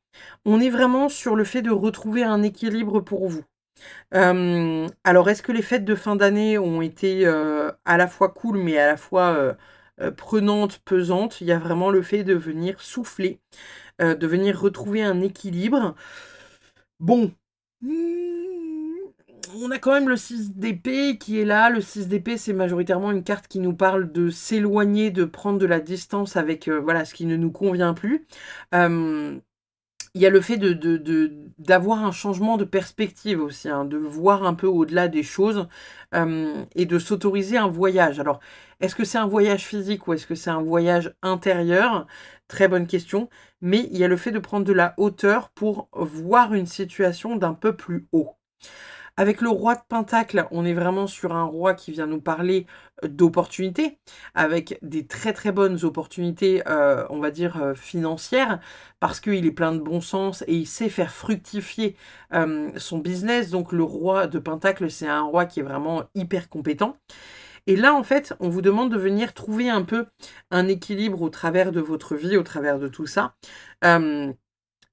on est vraiment sur le fait de retrouver un équilibre pour vous. Alors, est-ce que les fêtes de fin d'année ont été à la fois cool, mais à la fois prenante, pesante. Il y a vraiment le fait de venir souffler, de venir retrouver un équilibre. Bon, on a quand même le 6 d'épée qui est là. Le 6 d'épée, c'est majoritairement une carte qui nous parle de s'éloigner, de prendre de la distance avec voilà, ce qui ne nous convient plus. Il y a le fait d'avoir un changement de perspective aussi, hein, de voir un peu au-delà des choses et de s'autoriser un voyage. Alors, est-ce que c'est un voyage physique ou est-ce que c'est un voyage intérieur? Très bonne question. Mais il y a le fait de prendre de la hauteur pour voir une situation d'un peu plus haut. Avec le roi de Pentacle, on est vraiment sur un roi qui vient nous parler d'opportunités, avec des très très bonnes opportunités, on va dire, financières, parce qu'il est plein de bon sens et il sait faire fructifier son business. Donc le roi de Pentacle, c'est un roi qui est vraiment hyper compétent. Et là, en fait, on vous demande de venir trouver un peu un équilibre au travers de votre vie, au travers de tout ça.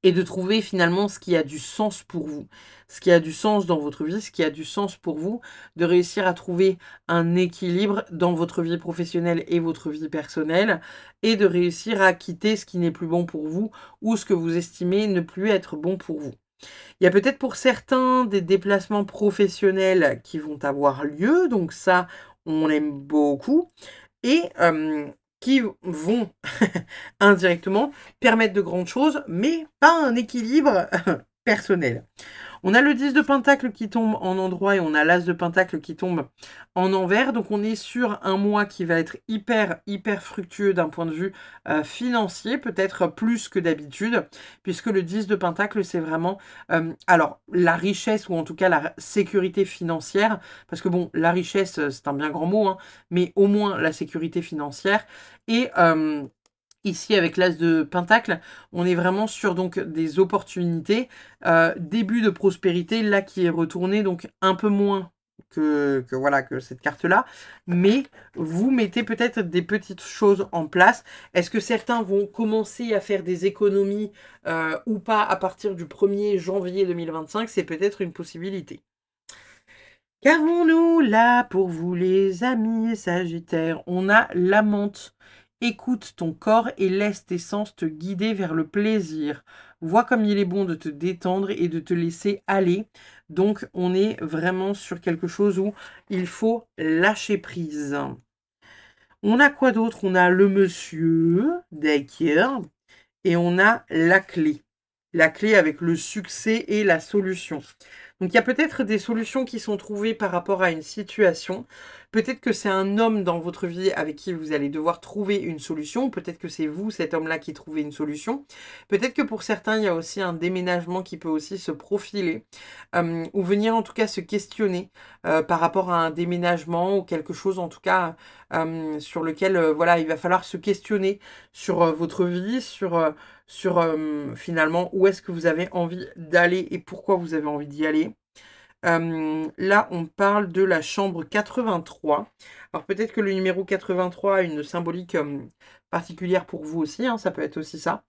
Et de trouver finalement ce qui a du sens pour vous, ce qui a du sens dans votre vie, ce qui a du sens pour vous, de réussir à trouver un équilibre dans votre vie professionnelle et votre vie personnelle, et de réussir à quitter ce qui n'est plus bon pour vous ou ce que vous estimez ne plus être bon pour vous. Il y a peut-être pour certains des déplacements professionnels qui vont avoir lieu, donc ça, on aime beaucoup. Et qui vont indirectement permettre de grandes choses, mais pas un équilibre personnel. On a le 10 de Pentacle qui tombe en endroit et on a l'As de Pentacle qui tombe en envers. Donc on est sur un mois qui va être hyper fructueux d'un point de vue financier, peut-être plus que d'habitude, puisque le 10 de Pentacle, c'est vraiment alors la richesse ou en tout cas la sécurité financière, parce que bon, la richesse, c'est un bien grand mot, hein, mais au moins la sécurité financière. Et ici, avec l'As de Pentacle, on est vraiment sur donc des opportunités, début de prospérité, là qui est retourné, donc un peu moins voilà, que cette carte-là, mais vous mettez peut-être des petites choses en place. Est-ce que certains vont commencer à faire des économies ou pas à partir du 1er janvier 2025? C'est peut-être une possibilité. Qu'avons-nous là pour vous les amis Sagittaires? On a la menthe. Écoute ton corps et laisse tes sens te guider vers le plaisir. Vois comme il est bon de te détendre et de te laisser aller. Donc on est vraiment sur quelque chose où il faut lâcher prise. On a quoi d'autre? On a le monsieur, d'accord, et on a la clé. La clé avec le succès et la solution. Donc il y a peut-être des solutions qui sont trouvées par rapport à une situation. Peut-être que c'est un homme dans votre vie avec qui vous allez devoir trouver une solution. Peut-être que c'est vous, cet homme-là, qui trouvez une solution. Peut-être que pour certains, il y a aussi un déménagement qui peut aussi se profiler. Ou venir en tout cas se questionner par rapport à un déménagement ou quelque chose en tout cas sur lequel voilà, il va falloir se questionner sur votre vie, sur finalement où est-ce que vous avez envie d'aller et pourquoi vous avez envie d'y aller. Là, on parle de la chambre 83. Alors peut-être que le numéro 83 a une symbolique particulière pour vous aussi, hein, ça peut être aussi ça.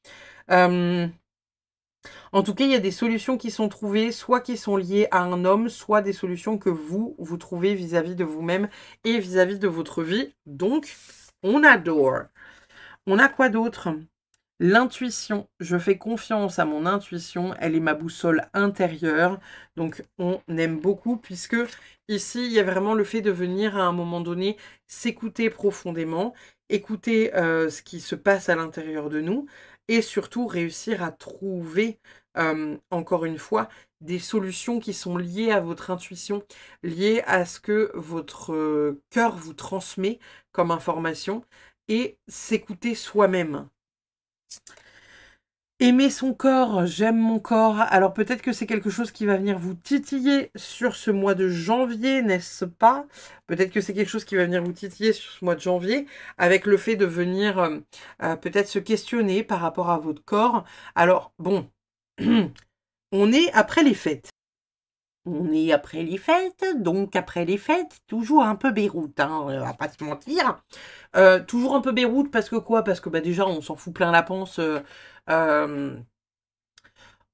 En tout cas, il y a des solutions qui sont trouvées, soit qui sont liées à un homme, soit des solutions que vous trouvez vis-à-vis de vous-même et vis-à-vis de votre vie. Donc, on adore. On a quoi d'autre? L'intuition. Je fais confiance à mon intuition. Elle est ma boussole intérieure. Donc, on aime beaucoup puisque ici, il y a vraiment le fait de venir à un moment donné s'écouter profondément, écouter ce qui se passe à l'intérieur de nous et surtout réussir à trouver, encore une fois, des solutions qui sont liées à votre intuition, liées à ce que votre cœur vous transmet comme information et s'écouter soi-même. Aimer son corps, j'aime mon corps. Alors peut-être que c'est quelque chose qui va venir vous titiller sur ce mois de janvier, n'est-ce pas? Peut-être que c'est quelque chose qui va venir vous titiller sur ce mois de janvier, avec le fait de venir peut-être se questionner par rapport à votre corps. Alors bon, on est après les fêtes. On est après les fêtes, donc après les fêtes, toujours un peu Beyrouth, hein, on va pas se mentir. Toujours un peu Beyrouth parce que quoi? Parce que bah, déjà on s'en fout plein la panse. On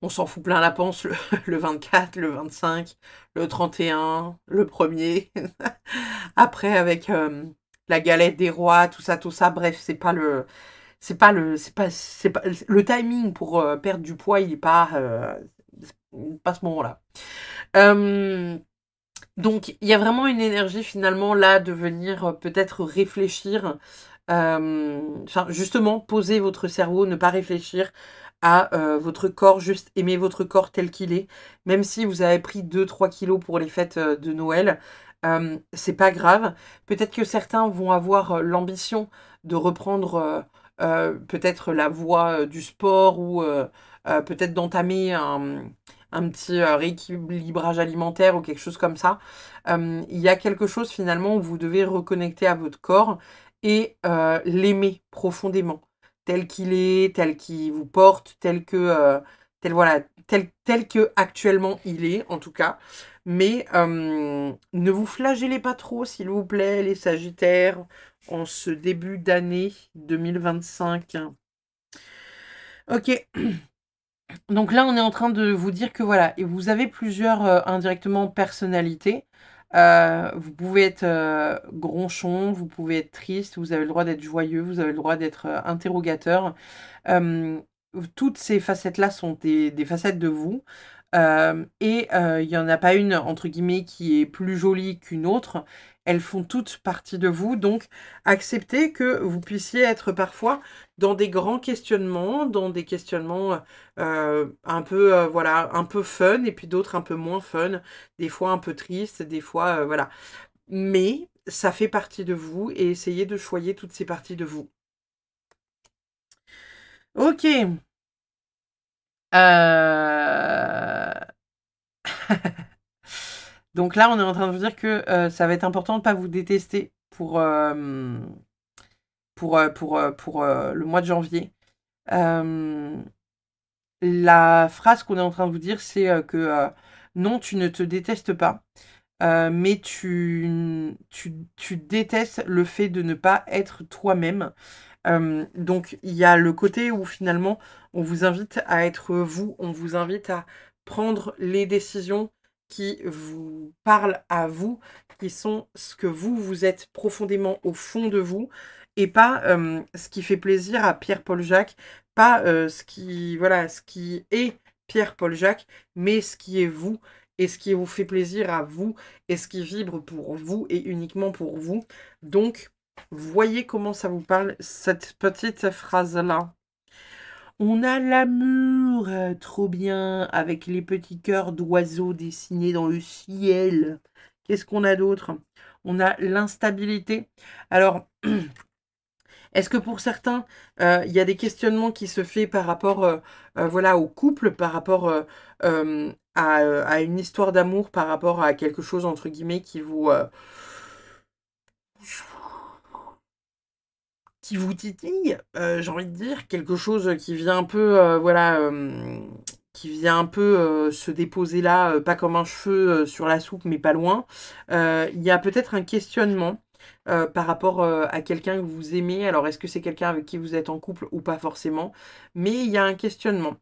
s'en fout plein la panse le 24, le 25, le 31, le 1er. Après avec la galette des rois, tout ça. Bref, c'est pas le timing pour perdre du poids, il est pas ce moment-là. Donc, il y a vraiment une énergie finalement là de venir peut-être réfléchir. Enfin, justement, poser votre cerveau, ne pas réfléchir à votre corps, juste aimer votre corps tel qu'il est. Même si vous avez pris 2-3 kilos pour les fêtes de Noël, c'est pas grave. Peut-être que certains vont avoir l'ambition de reprendre peut-être la voie du sport ou peut-être d'entamer un petit rééquilibrage alimentaire ou quelque chose comme ça. Il y a quelque chose finalement où vous devez reconnecter à votre corps et l'aimer profondément, tel qu'il est, tel qu'il vous porte, tel que actuellement il est, en tout cas. Mais ne vous flagellez pas trop, s'il vous plaît, les Sagittaires, en ce début d'année 2025. Ok. Donc là, on est en train de vous dire que voilà, et vous avez plusieurs indirectement personnalités. Vous pouvez être gronchon, vous pouvez être triste, vous avez le droit d'être joyeux, vous avez le droit d'être interrogateur. Euh, Toutes ces facettes-là sont des facettes de vous. Et il n'y en a pas une, entre guillemets, qui est plus jolie qu'une autre. Elles font toutes partie de vous. Donc, acceptez que vous puissiez être parfois dans des grands questionnements, dans des questionnements un peu, voilà, un peu fun, et puis d'autres un peu moins fun, des fois un peu tristes, des fois, voilà. Mais ça fait partie de vous et essayez de choyer toutes ces parties de vous. Ok. Donc là, on est en train de vous dire que ça va être important de ne pas vous détester pour le mois de janvier. La phrase qu'on est en train de vous dire, c'est que non, tu ne te détestes pas, mais tu détestes le fait de ne pas être toi-même. Donc il y a le côté où finalement on vous invite à être vous, on vous invite à prendre les décisions qui vous parlent à vous, qui sont ce que vous êtes profondément au fond de vous, et pas ce qui fait plaisir à Pierre-Paul Jacques, pas ce qui est Pierre-Paul Jacques, mais ce qui est vous, et ce qui vous fait plaisir à vous, et ce qui vibre pour vous, et uniquement pour vous. Donc, voyez comment ça vous parle, cette petite phrase-là. On a l'amour, trop bien, avec les petits cœurs d'oiseaux dessinés dans le ciel. Qu'est-ce qu'on a d'autre? On a l'instabilité. Alors, est-ce que pour certains, il y a des questionnements qui se font par rapport voilà, au couple, par rapport à une histoire d'amour, par rapport à quelque chose, entre guillemets, qui vous titille, j'ai envie de dire, quelque chose qui vient un peu, voilà, qui vient un peu se déposer là, pas comme un cheveu sur la soupe, mais pas loin. Il y a peut-être un questionnement par rapport à quelqu'un que vous aimez. Alors, est-ce que c'est quelqu'un avec qui vous êtes en couple ou pas forcément? Mais il y a un questionnement.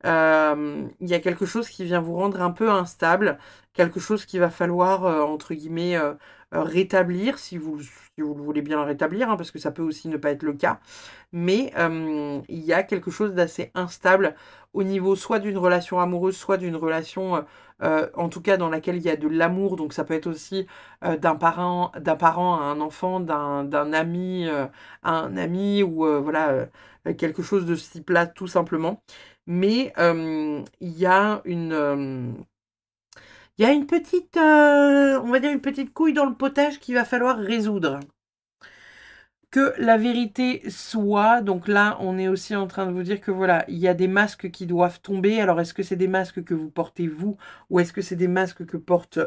Il y a quelque chose qui vient vous rendre un peu instable, quelque chose qu'il va falloir, entre guillemets, rétablir, si vous le voulez bien le rétablir, hein, parce que ça peut aussi ne pas être le cas. Mais il y a quelque chose d'assez instable au niveau soit d'une relation amoureuse, soit d'une relation, en tout cas dans laquelle il y a de l'amour. Donc ça peut être aussi d'un parent à un enfant, d'un ami à un ami, ou voilà, quelque chose de ce type-là, tout simplement. Mais il y a une petite, on va dire une petite couille dans le potage qu'il va falloir résoudre. Que la vérité soit, donc là on est aussi en train de vous dire que voilà, il y a des masques qui doivent tomber. Alors est-ce que c'est des masques que vous portez vous, ou est-ce que c'est des masques que porte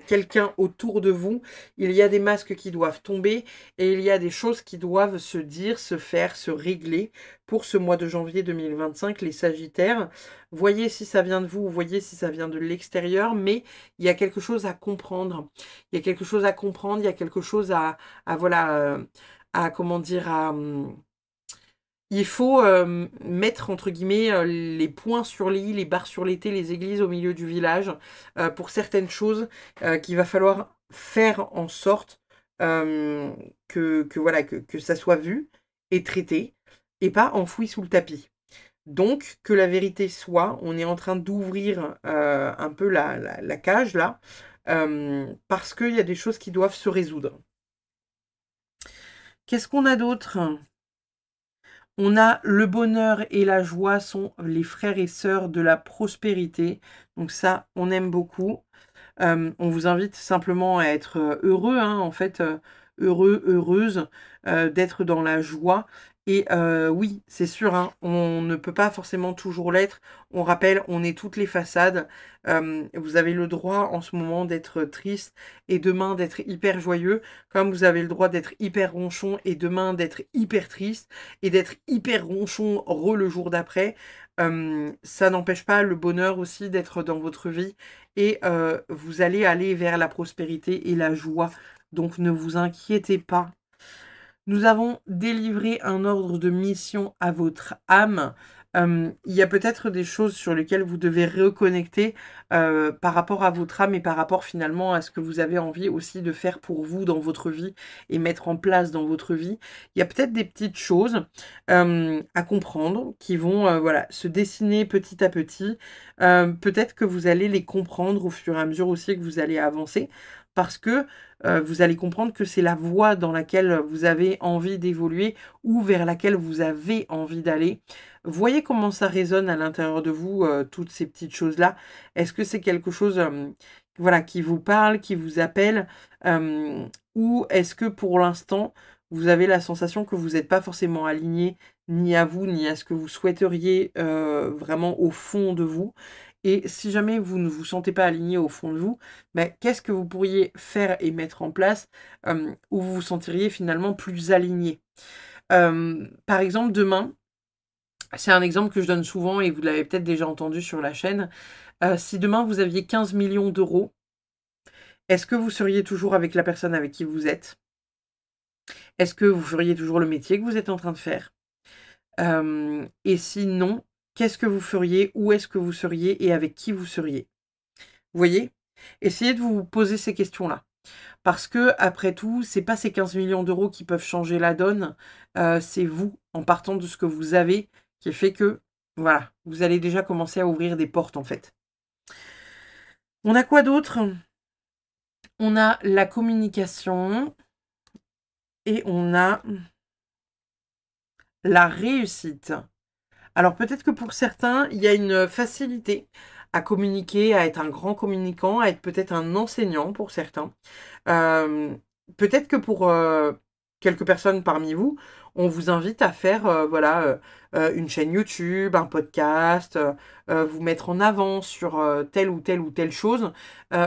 quelqu'un autour de vous? Il y a des masques qui doivent tomber, et il y a des choses qui doivent se dire, se faire, se régler pour ce mois de janvier 2025, les Sagittaires. Voyez si ça vient de vous, voyez si ça vient de l'extérieur, mais il y a quelque chose à comprendre. Il y a quelque chose à comprendre, il y a quelque chose à voilà, comment dire, il faut mettre entre guillemets les points sur les i, les barres sur les t, les églises au milieu du village pour certaines choses qu'il va falloir faire en sorte voilà, que ça soit vu et traité et pas enfoui sous le tapis. Donc, que la vérité soit, on est en train d'ouvrir un peu la cage là, parce qu'il y a des choses qui doivent se résoudre. Qu'est-ce qu'on a d'autre? On a le bonheur et la joie sont les frères et sœurs de la prospérité. Donc ça, on aime beaucoup. On vous invite simplement à être heureux, hein, en fait, heureux, heureuse, d'être dans la joie. Et oui, c'est sûr, hein, on ne peut pas forcément toujours l'être. On rappelle, on est toutes les façades. Vous avez le droit en ce moment d'être triste et demain d'être hyper joyeux, comme vous avez le droit d'être hyper ronchon et demain d'être hyper triste et d'être hyper ronchon le jour d'après. Ça n'empêche pas le bonheur aussi d'être dans votre vie et vous allez aller vers la prospérité et la joie. Donc ne vous inquiétez pas. Nous avons délivré un ordre de mission à votre âme. Il y a peut-être des choses sur lesquelles vous devez reconnecter par rapport à votre âme et par rapport finalement à ce que vous avez envie aussi de faire pour vous dans votre vie et mettre en place dans votre vie. Il y a peut-être des petites choses à comprendre qui vont voilà, se dessiner petit à petit. Peut-être que vous allez les comprendre au fur et à mesure aussi que vous allez avancer parce que vous allez comprendre que c'est la voie dans laquelle vous avez envie d'évoluer ou vers laquelle vous avez envie d'aller. Voyez comment ça résonne à l'intérieur de vous, toutes ces petites choses-là. Est-ce que c'est quelque chose voilà, qui vous parle, qui vous appelle ou est-ce que pour l'instant, vous avez la sensation que vous n'êtes pas forcément aligné ni à vous, ni à ce que vous souhaiteriez vraiment au fond de vous. Et si jamais vous ne vous sentez pas aligné au fond de vous, ben, qu'est-ce que vous pourriez faire et mettre en place où vous vous sentiriez finalement plus aligné? Par exemple, demain, c'est un exemple que je donne souvent et vous l'avez peut-être déjà entendu sur la chaîne. Si demain vous aviez 15 millions d'euros, est-ce que vous seriez toujours avec la personne avec qui vous êtes? Est-ce que vous feriez toujours le métier que vous êtes en train de faire? Et sinon, qu'est-ce que vous feriez? Où est-ce que vous seriez et avec qui vous seriez? Vous voyez? Essayez de vous poser ces questions-là. Parce que, après tout, c'est pas ces 15 millions d'euros qui peuvent changer la donne, c'est vous, en partant de ce que vous avez, qui fait que, voilà, vous allez déjà commencer à ouvrir des portes, en fait. On a quoi d'autre? On a la communication et on a la réussite. Alors peut-être que pour certains, il y a une facilité à communiquer, à être un grand communicant, à être peut-être un enseignant pour certains. Peut-être que pour quelques personnes parmi vous, on vous invite à faire voilà, une chaîne YouTube, un podcast, vous mettre en avant sur telle ou telle ou telle chose,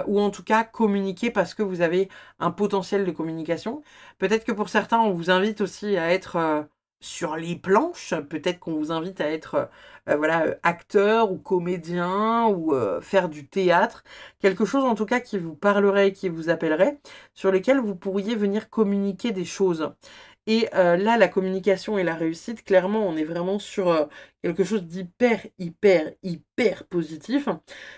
ou en tout cas communiquer parce que vous avez un potentiel de communication. Peut-être que pour certains, on vous invite aussi à être sur les planches, peut-être qu'on vous invite à être voilà, acteur ou comédien ou faire du théâtre, quelque chose en tout cas qui vous parlerait et qui vous appellerait, sur lesquels vous pourriez venir communiquer des choses. Et là, la communication et la réussite, clairement, on est vraiment sur quelque chose d'hyper, hyper, hyper positif.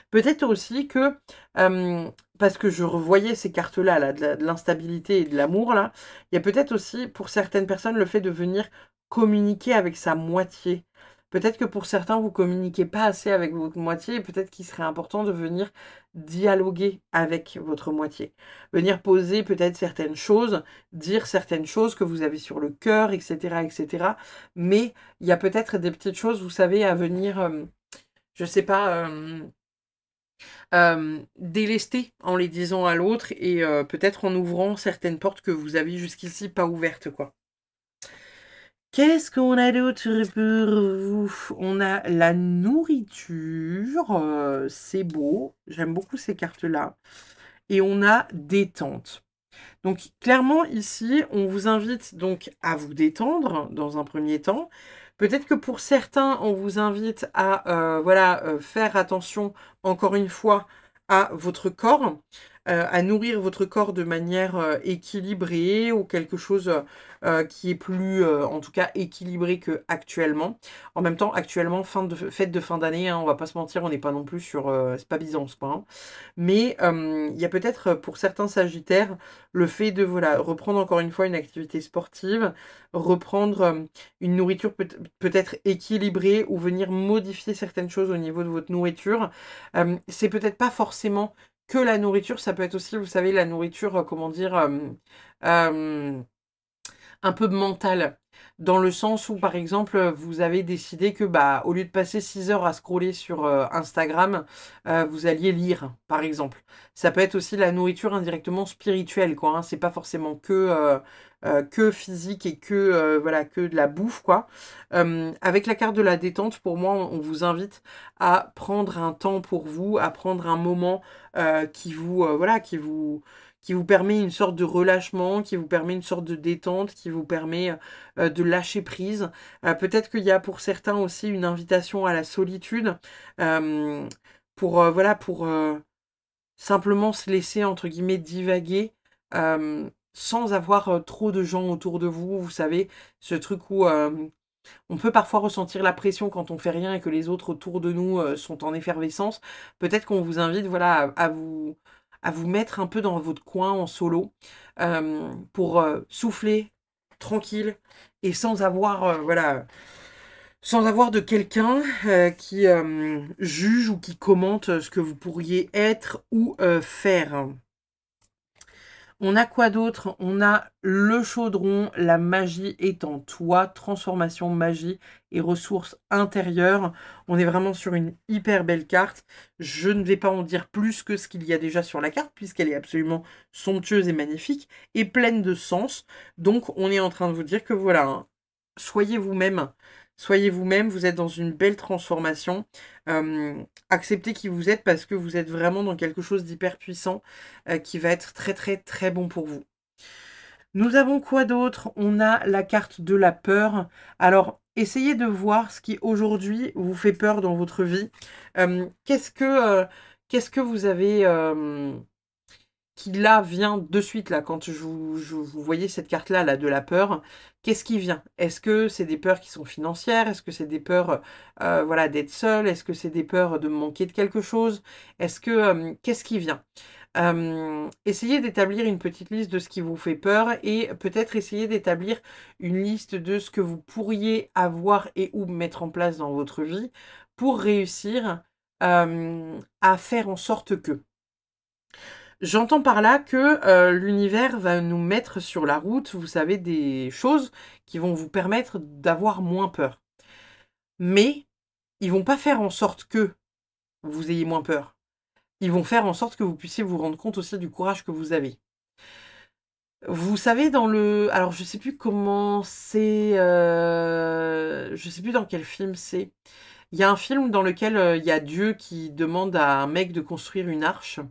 Peut-être aussi que, parce que je revoyais ces cartes-là, là, de l'instabilité et de l'amour, là, il y a peut-être aussi, pour certaines personnes, le fait de venir communiquer avec sa moitié. Peut-être que pour certains, vous communiquez pas assez avec votre moitié et peut-être qu'il serait important de venir dialoguer avec votre moitié. Venir poser peut-être certaines choses, dire certaines choses que vous avez sur le cœur, etc., etc. Mais il y a peut-être des petites choses, vous savez, à venir, je sais pas, délester en les disant à l'autre et peut-être en ouvrant certaines portes que vous avez jusqu'ici pas ouvertes, quoi. Qu'est-ce qu'on a d'autre pour vous? On a la nourriture, c'est beau, j'aime beaucoup ces cartes-là. Et on a détente. Donc clairement ici, on vous invite donc à vous détendre dans un premier temps. Peut-être que pour certains, on vous invite à voilà, faire attention encore une fois à votre corps. à nourrir votre corps de manière équilibrée ou quelque chose qui est plus, en tout cas, équilibré qu'actuellement. En même temps, actuellement, fête de fin d'année, hein, on va pas se mentir, on n'est pas non plus sur... c'est pas Byzance, quoi. Hein. Mais il y a peut-être pour certains sagittaires le fait de voilà, reprendre encore une fois une activité sportive, reprendre une nourriture peut-être équilibrée ou venir modifier certaines choses au niveau de votre nourriture. C'est peut-être pas forcément que la nourriture, ça peut être aussi, vous savez, la nourriture, comment dire, un peu mentale. Dans le sens où, par exemple, vous avez décidé que, bah, au lieu de passer 6 heures à scroller sur Instagram, vous alliez lire, par exemple. Ça peut être aussi la nourriture indirectement spirituelle, quoi. Hein. C'est pas forcément que physique et voilà, que de la bouffe, quoi. Avec la carte de la détente, pour moi, on vous invite à prendre un temps pour vous, à prendre un moment voilà, qui vous permet une sorte de relâchement, qui vous permet une sorte de détente, qui vous permet de lâcher prise. Peut-être qu'il y a pour certains aussi une invitation à la solitude voilà, pour simplement se laisser, entre guillemets, divaguer sans avoir trop de gens autour de vous. Vous savez, ce truc où on peut parfois ressentir la pression quand on fait rien et que les autres autour de nous sont en effervescence. Peut-être qu'on vous invite voilà, à vous mettre un peu dans votre coin en solo pour souffler tranquille et sans avoir, voilà, sans avoir de quelqu'un qui juge ou qui commente ce que vous pourriez être ou faire. On a quoi d'autre? On a le chaudron, la magie est en toi, transformation, magie et ressources intérieures. On est vraiment sur une hyper belle carte. Je ne vais pas en dire plus que ce qu'il y a déjà sur la carte, puisqu'elle est absolument somptueuse et magnifique, et pleine de sens. Donc on est en train de vous dire que voilà, hein, soyez vous-même. Soyez vous-même, vous êtes dans une belle transformation. Acceptez qui vous êtes parce que vous êtes vraiment dans quelque chose d'hyper puissant qui va être très très très bon pour vous. Nous avons quoi d'autre? On a la carte de la peur. Alors, essayez de voir ce qui aujourd'hui vous fait peur dans votre vie. Qu'est-ce que vous avez qui là vient de suite là quand vous voyez cette carte là de la peur, qu'est-ce qui vient? Est-ce que c'est des peurs qui sont financières? Est-ce que c'est des peurs voilà d'être seul? Est-ce que c'est des peurs de manquer de quelque chose? Est-ce que qu'est-ce qui vient? Essayez d'établir une petite liste de ce qui vous fait peur et peut-être essayer d'établir une liste de ce que vous pourriez avoir et ou mettre en place dans votre vie pour réussir à faire en sorte que. J'entends par là que l'univers va nous mettre sur la route, vous savez, des choses qui vont vous permettre d'avoir moins peur. Mais ils vont pas faire en sorte que vous ayez moins peur. Ils vont faire en sorte que vous puissiez vous rendre compte aussi du courage que vous avez. Vous savez, dans le... Alors, je sais plus comment c'est... Je sais plus dans quel film c'est. Il y a un film dans lequel il y a Dieu qui demande à un mec de construire une arche.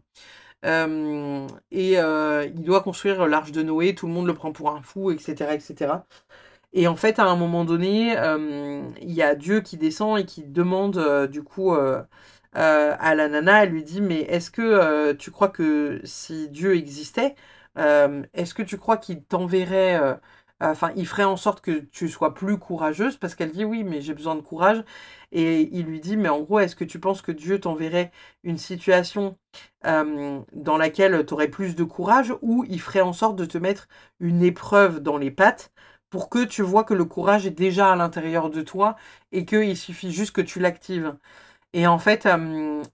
Il doit construire l'arche de Noé, tout le monde le prend pour un fou, etc., etc. Et en fait, à un moment donné, il y a Dieu qui descend et qui demande du coup à la nana, elle lui dit, mais est-ce que tu crois que si Dieu existait, est-ce que tu crois qu'il t'enverrait, enfin, il ferait en sorte que tu sois plus courageuse? Parce qu'elle dit, oui, mais j'ai besoin de courage. Et il lui dit, mais en gros, est-ce que tu penses que Dieu t'enverrait une situation dans laquelle tu aurais plus de courage ou il ferait en sorte de te mettre une épreuve dans les pattes pour que tu vois que le courage est déjà à l'intérieur de toi et qu'il suffit juste que tu l'actives. Et en fait,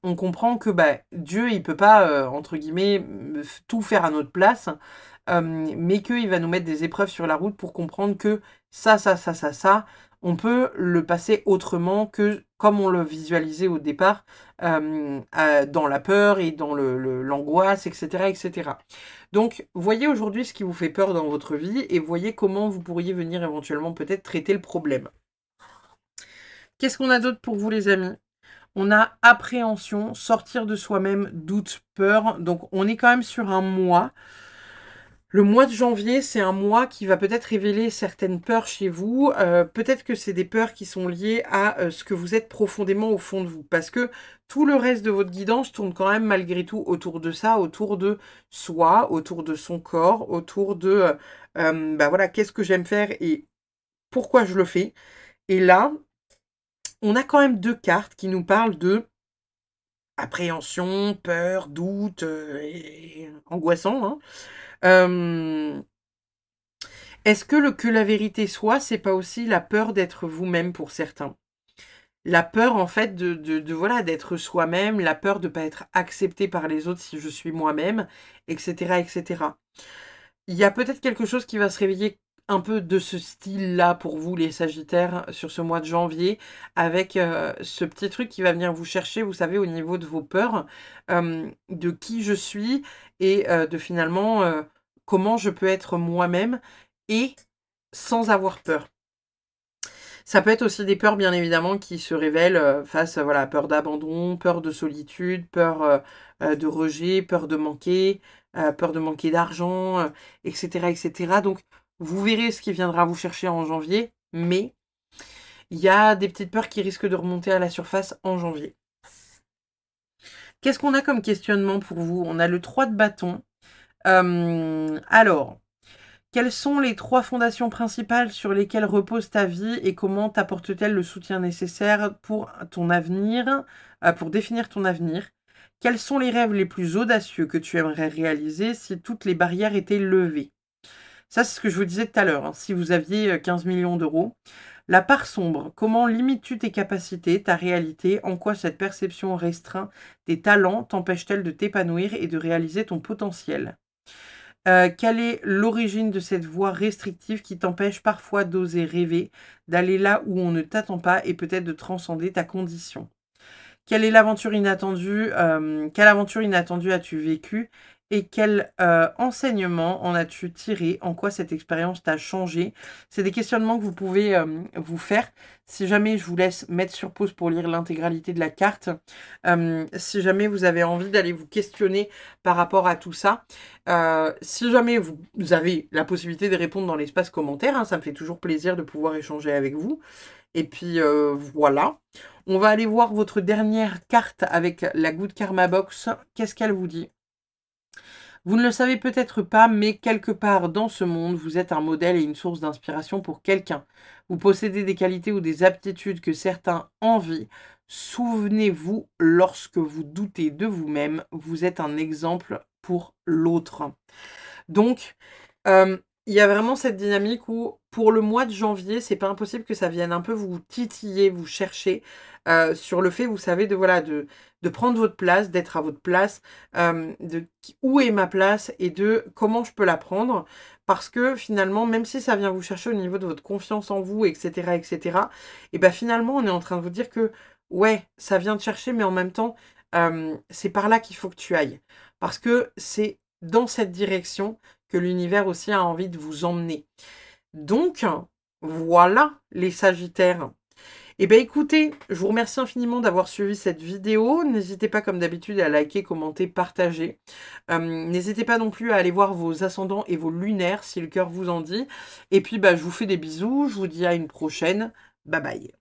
on comprend que bah, Dieu, il peut pas, entre guillemets, tout faire à notre place, mais qu'il va nous mettre des épreuves sur la route pour comprendre que ça, on peut le passer autrement que comme on le visualisait au départ, dans la peur et dans l'angoisse, etc., etc. Donc, voyez aujourd'hui ce qui vous fait peur dans votre vie et voyez comment vous pourriez venir éventuellement peut-être traiter le problème. Qu'est-ce qu'on a d'autre pour vous les amis? On a appréhension, sortir de soi-même, doute, peur. Donc on est quand même sur un mois Le mois de janvier, c'est un mois qui va peut-être révéler certaines peurs chez vous. Peut-être que c'est des peurs qui sont liées à ce que vous êtes profondément au fond de vous. Parce que tout le reste de votre guidance tourne quand même malgré tout autour de ça, autour de soi, autour de son corps, autour de, bah voilà, qu'est-ce que j'aime faire et pourquoi je le fais. Et là, on a quand même 2 cartes qui nous parlent de appréhension, peur, doute, et angoissant, hein. Est-ce que le que la vérité soit, c'est pas aussi la peur d'être vous-même pour certains? La peur en fait de voilà, d'être soi-même, la peur de pas être accepté par les autres si je suis moi-même, et cetera, et cetera. Il y a peut-être quelque chose qui va se réveiller un peu de ce style-là pour vous les sagittaires sur ce mois de janvier avec, ce petit truc qui va venir vous chercher, vous savez, au niveau de vos peurs, de qui je suis et de finalement, comment je peux être moi-même et sans avoir peur. Ça peut être aussi des peurs, bien évidemment, qui se révèlent, face, voilà, peur d'abandon, peur de solitude, peur, de rejet, peur de manquer d'argent, et cetera, et cetera. Donc vous verrez ce qui viendra vous chercher en janvier, mais il y a des petites peurs qui risquent de remonter à la surface en janvier. Qu'est-ce qu'on a comme questionnement pour vous? On a le 3 de bâton. Alors, quelles sont les 3 fondations principales sur lesquelles repose ta vie et comment t'apporte-t-elle le soutien nécessaire pour ton avenir, pour définir ton avenir? Quels sont les rêves les plus audacieux que tu aimerais réaliser si toutes les barrières étaient levées? Ça, c'est ce que je vous disais tout à l'heure, hein, si vous aviez 15 millions d'euros. La part sombre, comment limites-tu tes capacités, ta réalité? En quoi cette perception restreint tes talents t'empêche-t-elle de t'épanouir et de réaliser ton potentiel? Quelle est l'origine de cette voie restrictive qui t'empêche parfois d'oser rêver, d'aller là où on ne t'attend pas et peut-être de transcender ta condition? Quelle est l'aventure inattendue, quelle aventure inattendue as-tu vécue et quel, enseignement en as-tu tiré? En quoi cette expérience t'a changé? C'est des questionnements que vous pouvez, vous faire. Si jamais je vous laisse mettre sur pause pour lire l'intégralité de la carte, si jamais vous avez envie d'aller vous questionner par rapport à tout ça, si jamais vous avez la possibilité de répondre dans l'espace commentaire, hein, ça me fait toujours plaisir de pouvoir échanger avec vous. Et puis, voilà. On va aller voir votre dernière carte avec la Good Karma Box. Qu'est-ce qu'elle vous dit? Vous ne le savez peut-être pas, mais quelque part dans ce monde, vous êtes un modèle et une source d'inspiration pour quelqu'un. Vous possédez des qualités ou des aptitudes que certains envient. Souvenez-vous, lorsque vous doutez de vous-même, vous êtes un exemple pour l'autre. Donc, il y a vraiment cette dynamique où, pour le mois de janvier, c'est pas impossible que ça vienne un peu vous titiller, vous chercher, sur le fait, vous savez, de voilà, de prendre votre place, d'être à votre place, de qui où est ma place et de comment je peux la prendre. Parce que finalement, même si ça vient vous chercher au niveau de votre confiance en vous et cetera et bah, finalement, on est en train de vous dire que, ouais, ça vient te chercher, mais en même temps, c'est par là qu'il faut que tu ailles. Parce que c'est dans cette direction que l'univers aussi a envie de vous emmener. Donc, voilà les Sagittaires. Eh bien écoutez, je vous remercie infiniment d'avoir suivi cette vidéo. N'hésitez pas comme d'habitude à liker, commenter, partager. N'hésitez pas non plus à aller voir vos ascendants et vos lunaires si le cœur vous en dit. Et puis bah, je vous fais des bisous, je vous dis à une prochaine. Bye bye.